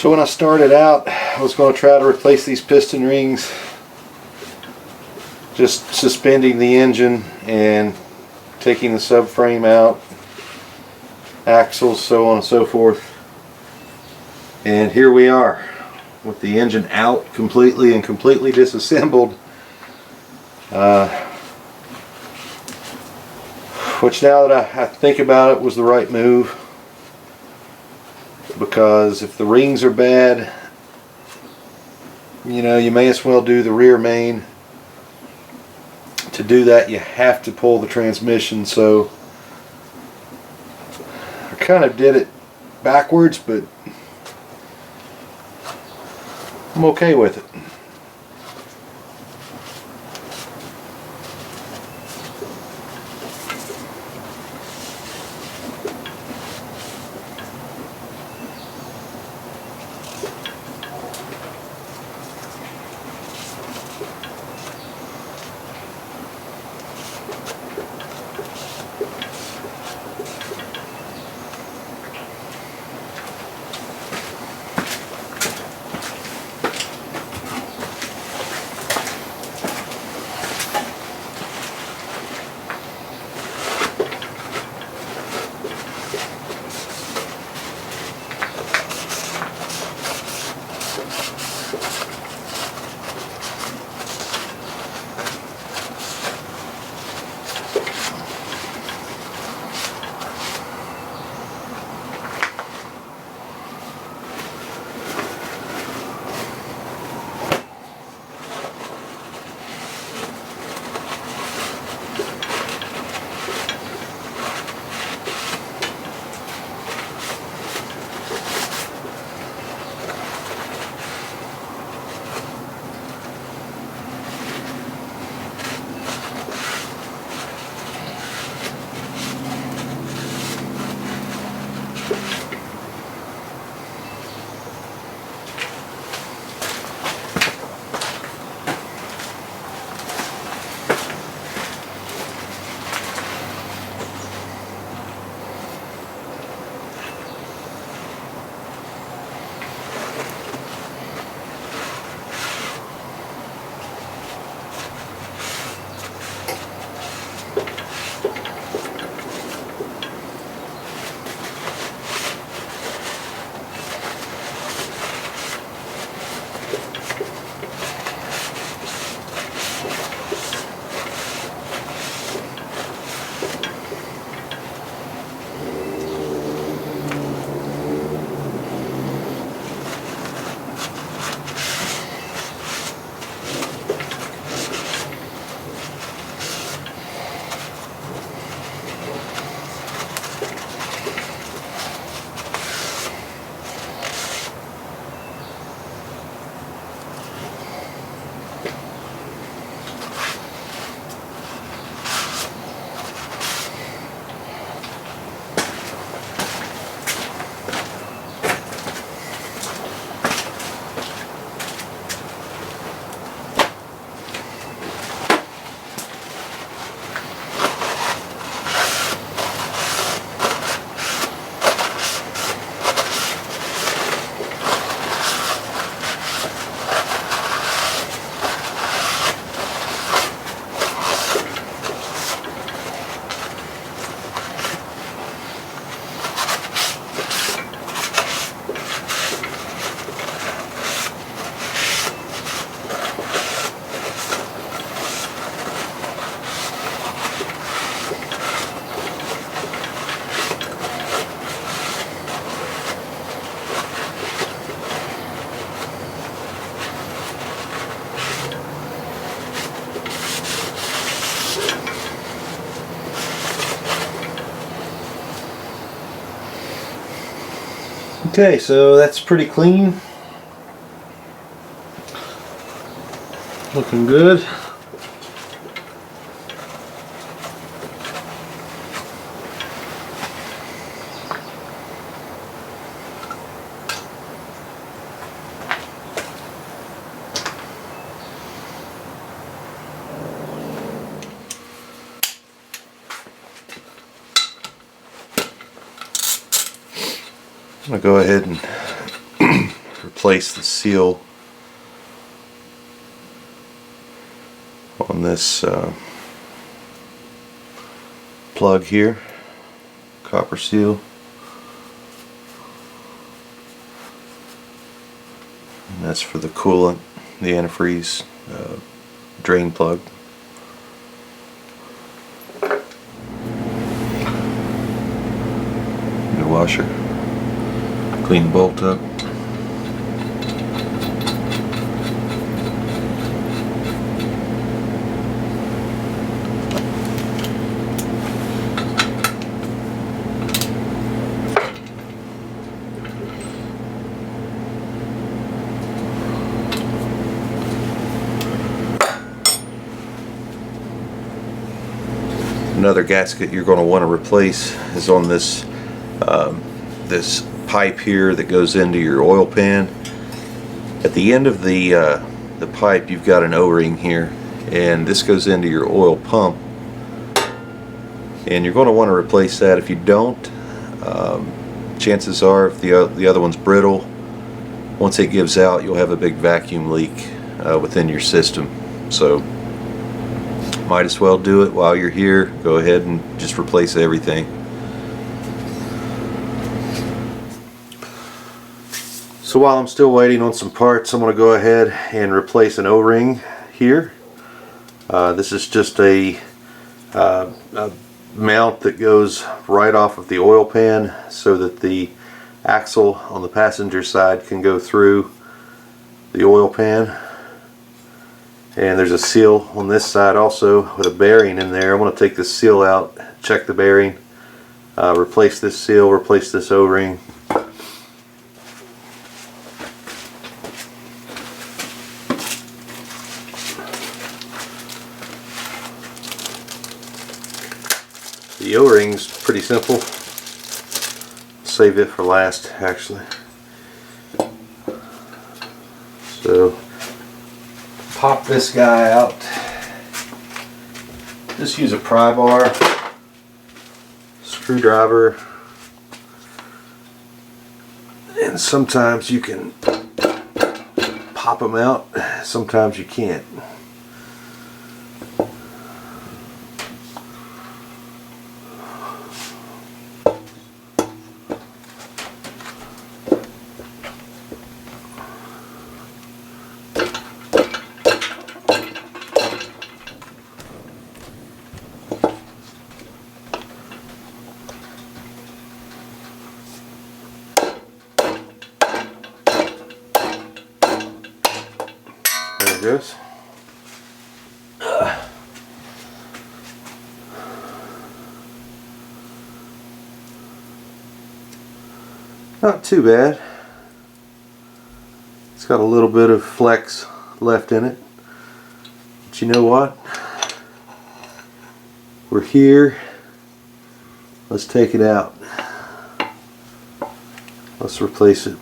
So when I started out, I was going to try to replace these piston rings, just suspending the engine and taking the subframe out, axles, so on and so forth. And here we are with the engine out completely and completely disassembled. Which, now that I think about it, was the right move, because if the rings are bad, you know, you may as well do the rear main. To do that, you have to pull the transmission, so I kind of did it backwards, but I'm okay with it. Okay, so that's pretty clean. Looking good. I'm going to go ahead and replace the seal on this plug here, copper seal. And that's for the coolant, the antifreeze drain plug. New washer. Clean the bolt up. Another gasket you're going to want to replace is on this this pipe here that goes into your oil pan. At the end of the pipe, you've got an O-ring here, and this goes into your oil pump. And you're going to want to replace that. If you don't, chances are, if the other one's brittle, once it gives out, you'll have a big vacuum leak within your system. So might as well do it while you're here. Go ahead and just replace everything. So while I'm still waiting on some parts, I'm going to go ahead and replace an O-ring here. This is just a mount that goes right off of the oil pan so that the axle on the passenger side can go through the oil pan. And there's a seal on this side also with a bearing in there. I'm going to take this seal out, check the bearing, replace this seal, replace this O-ring. The O-ring's pretty simple. Save it for last, actually. So pop this guy out. Just use a pry bar, screwdriver, and sometimes you can pop them out, sometimes you can't. There it goes. Not too bad. It's got a little bit of flex left in it. But you know what? We're here. Let's take it out. Let's replace it.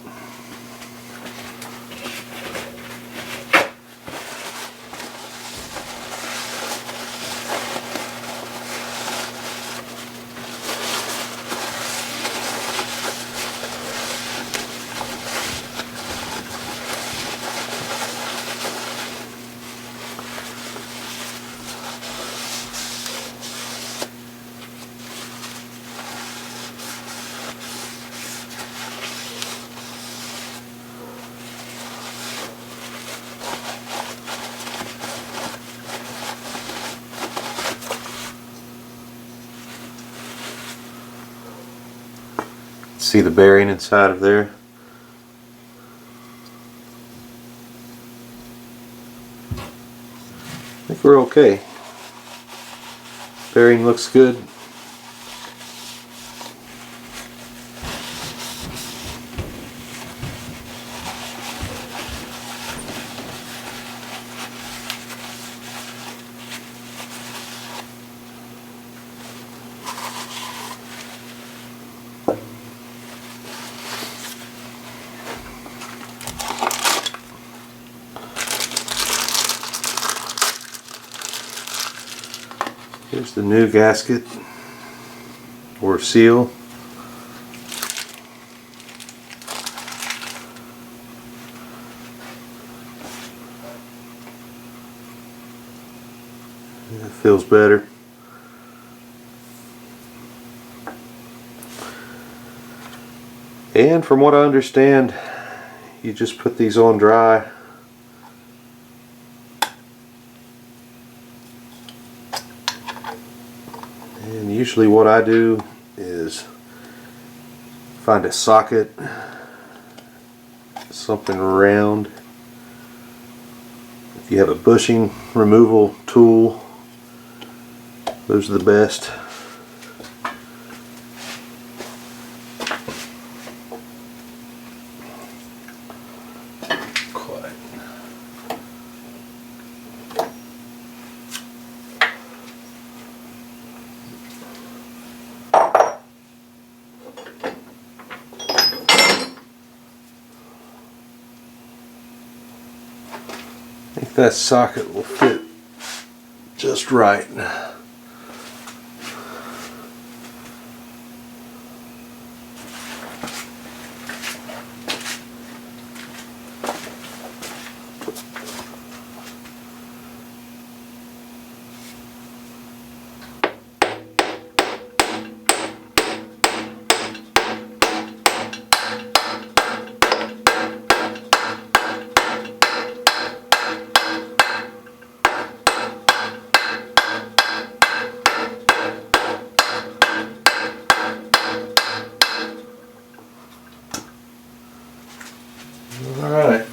See the bearing inside of there? I think we're okay. Bearing looks good. Here's the new gasket or seal. feels better. And from what I understand, you just put these on dry. And usually what I do is find a socket, something round. If you have a bushing removal tool, those are the best. Quite. I think that socket will fit just right. Alright.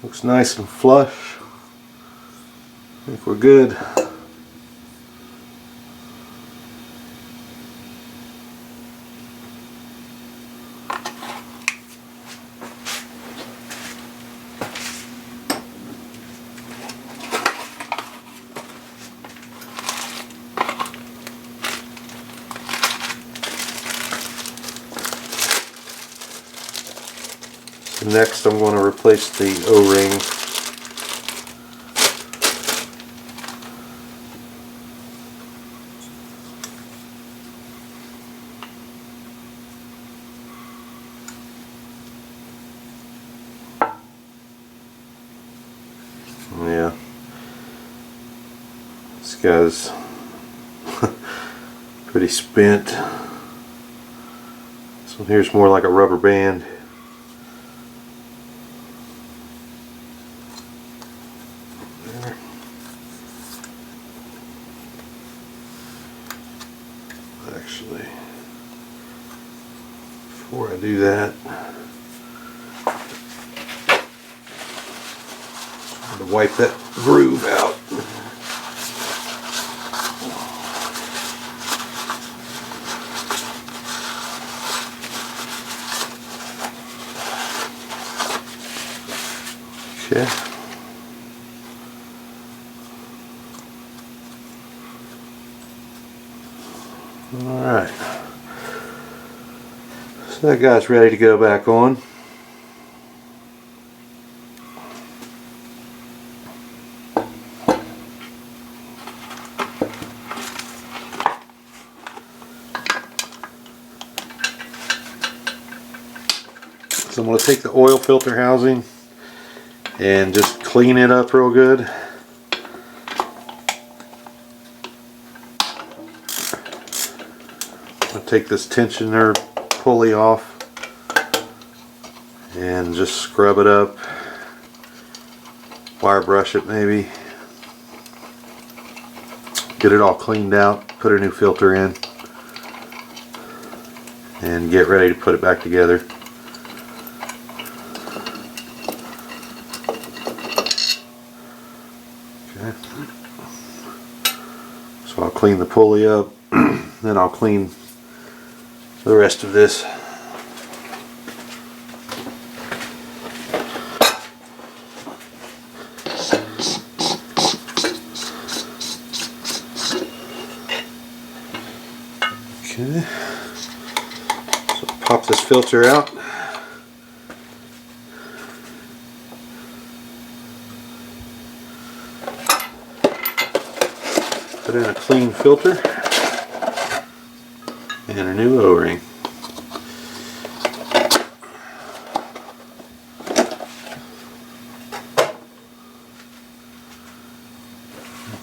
Looks nice and flush. I think we're good. Next I'm going to replace the O-ring. Yeah, this guy's pretty spent. This one here's more like a rubber band. Actually, before I do that, I'm going to wipe that groove out. Okay. Alright, so that guy's ready to go back on. So I'm going to take the oil filter housing and just clean it up real good. Take this tensioner pulley off and just scrub it up, wire brush it maybe, get it all cleaned out, put a new filter in, and get ready to put it back together. Okay. So I'll clean the pulley up, then I'll clean the rest of this. Okay, so pop this filter out. Put in a clean filter and a new O-ring.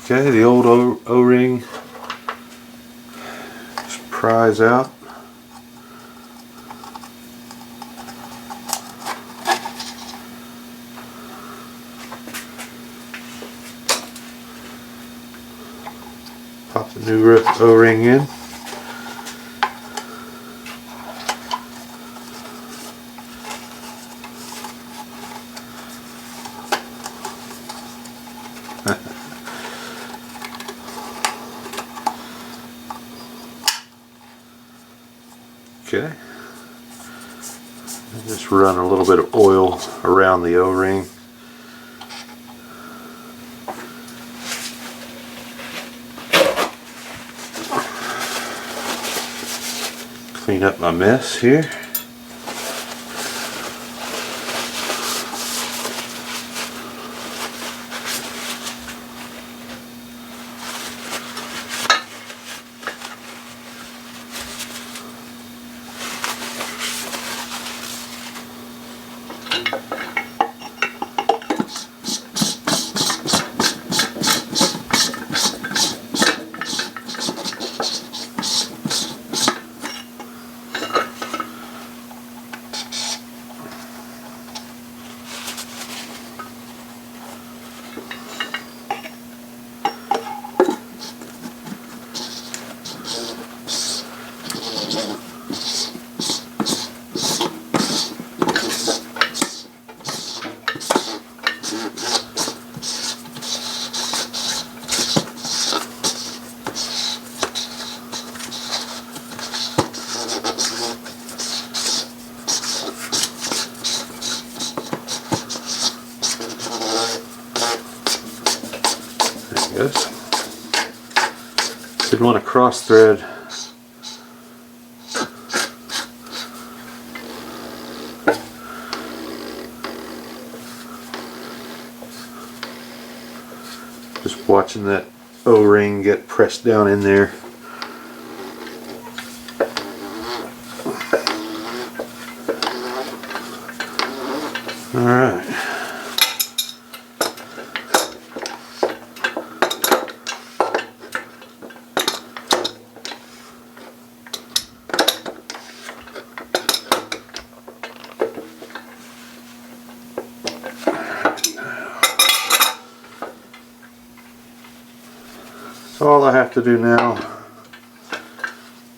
Okay, the old O-ring. Just prise out. Pop the new O-ring in. Okay. Just run a little bit of oil around the O-ring. Clean up my mess here. Didn't want to cross thread. Just watching that O-ring get pressed down in there. All right. So all I have to do now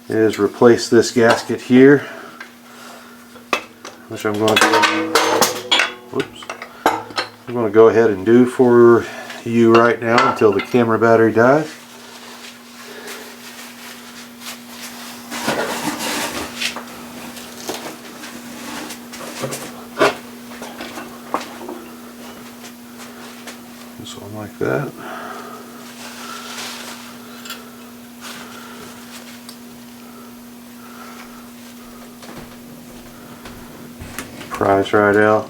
is replace this gasket here, which I'm going to go ahead and do for you right now until the camera battery dies. Just one like that. Prise right out.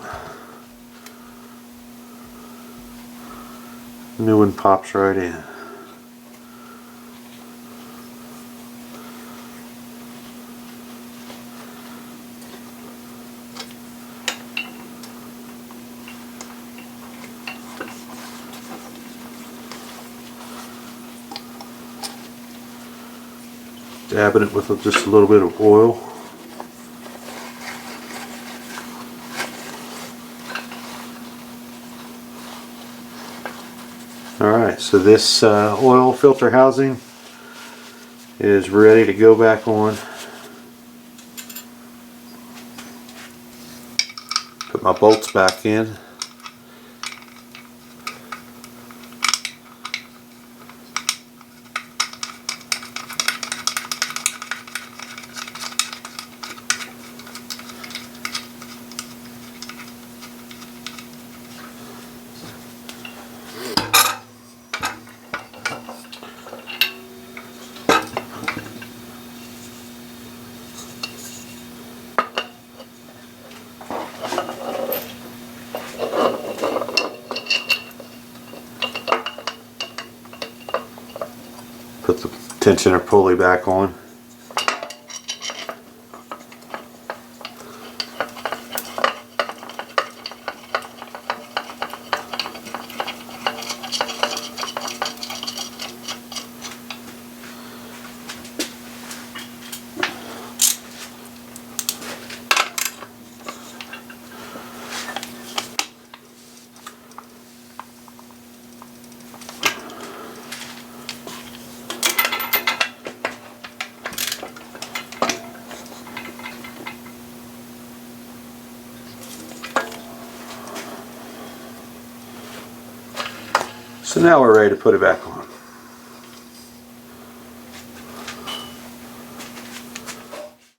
New one pops right in. Dabbing it with just a little bit of oil. Alright, so this oil filter housing is ready to go back on. Put my bolts back in. Put the tensioner pulley back on. So now we're ready to put it back on.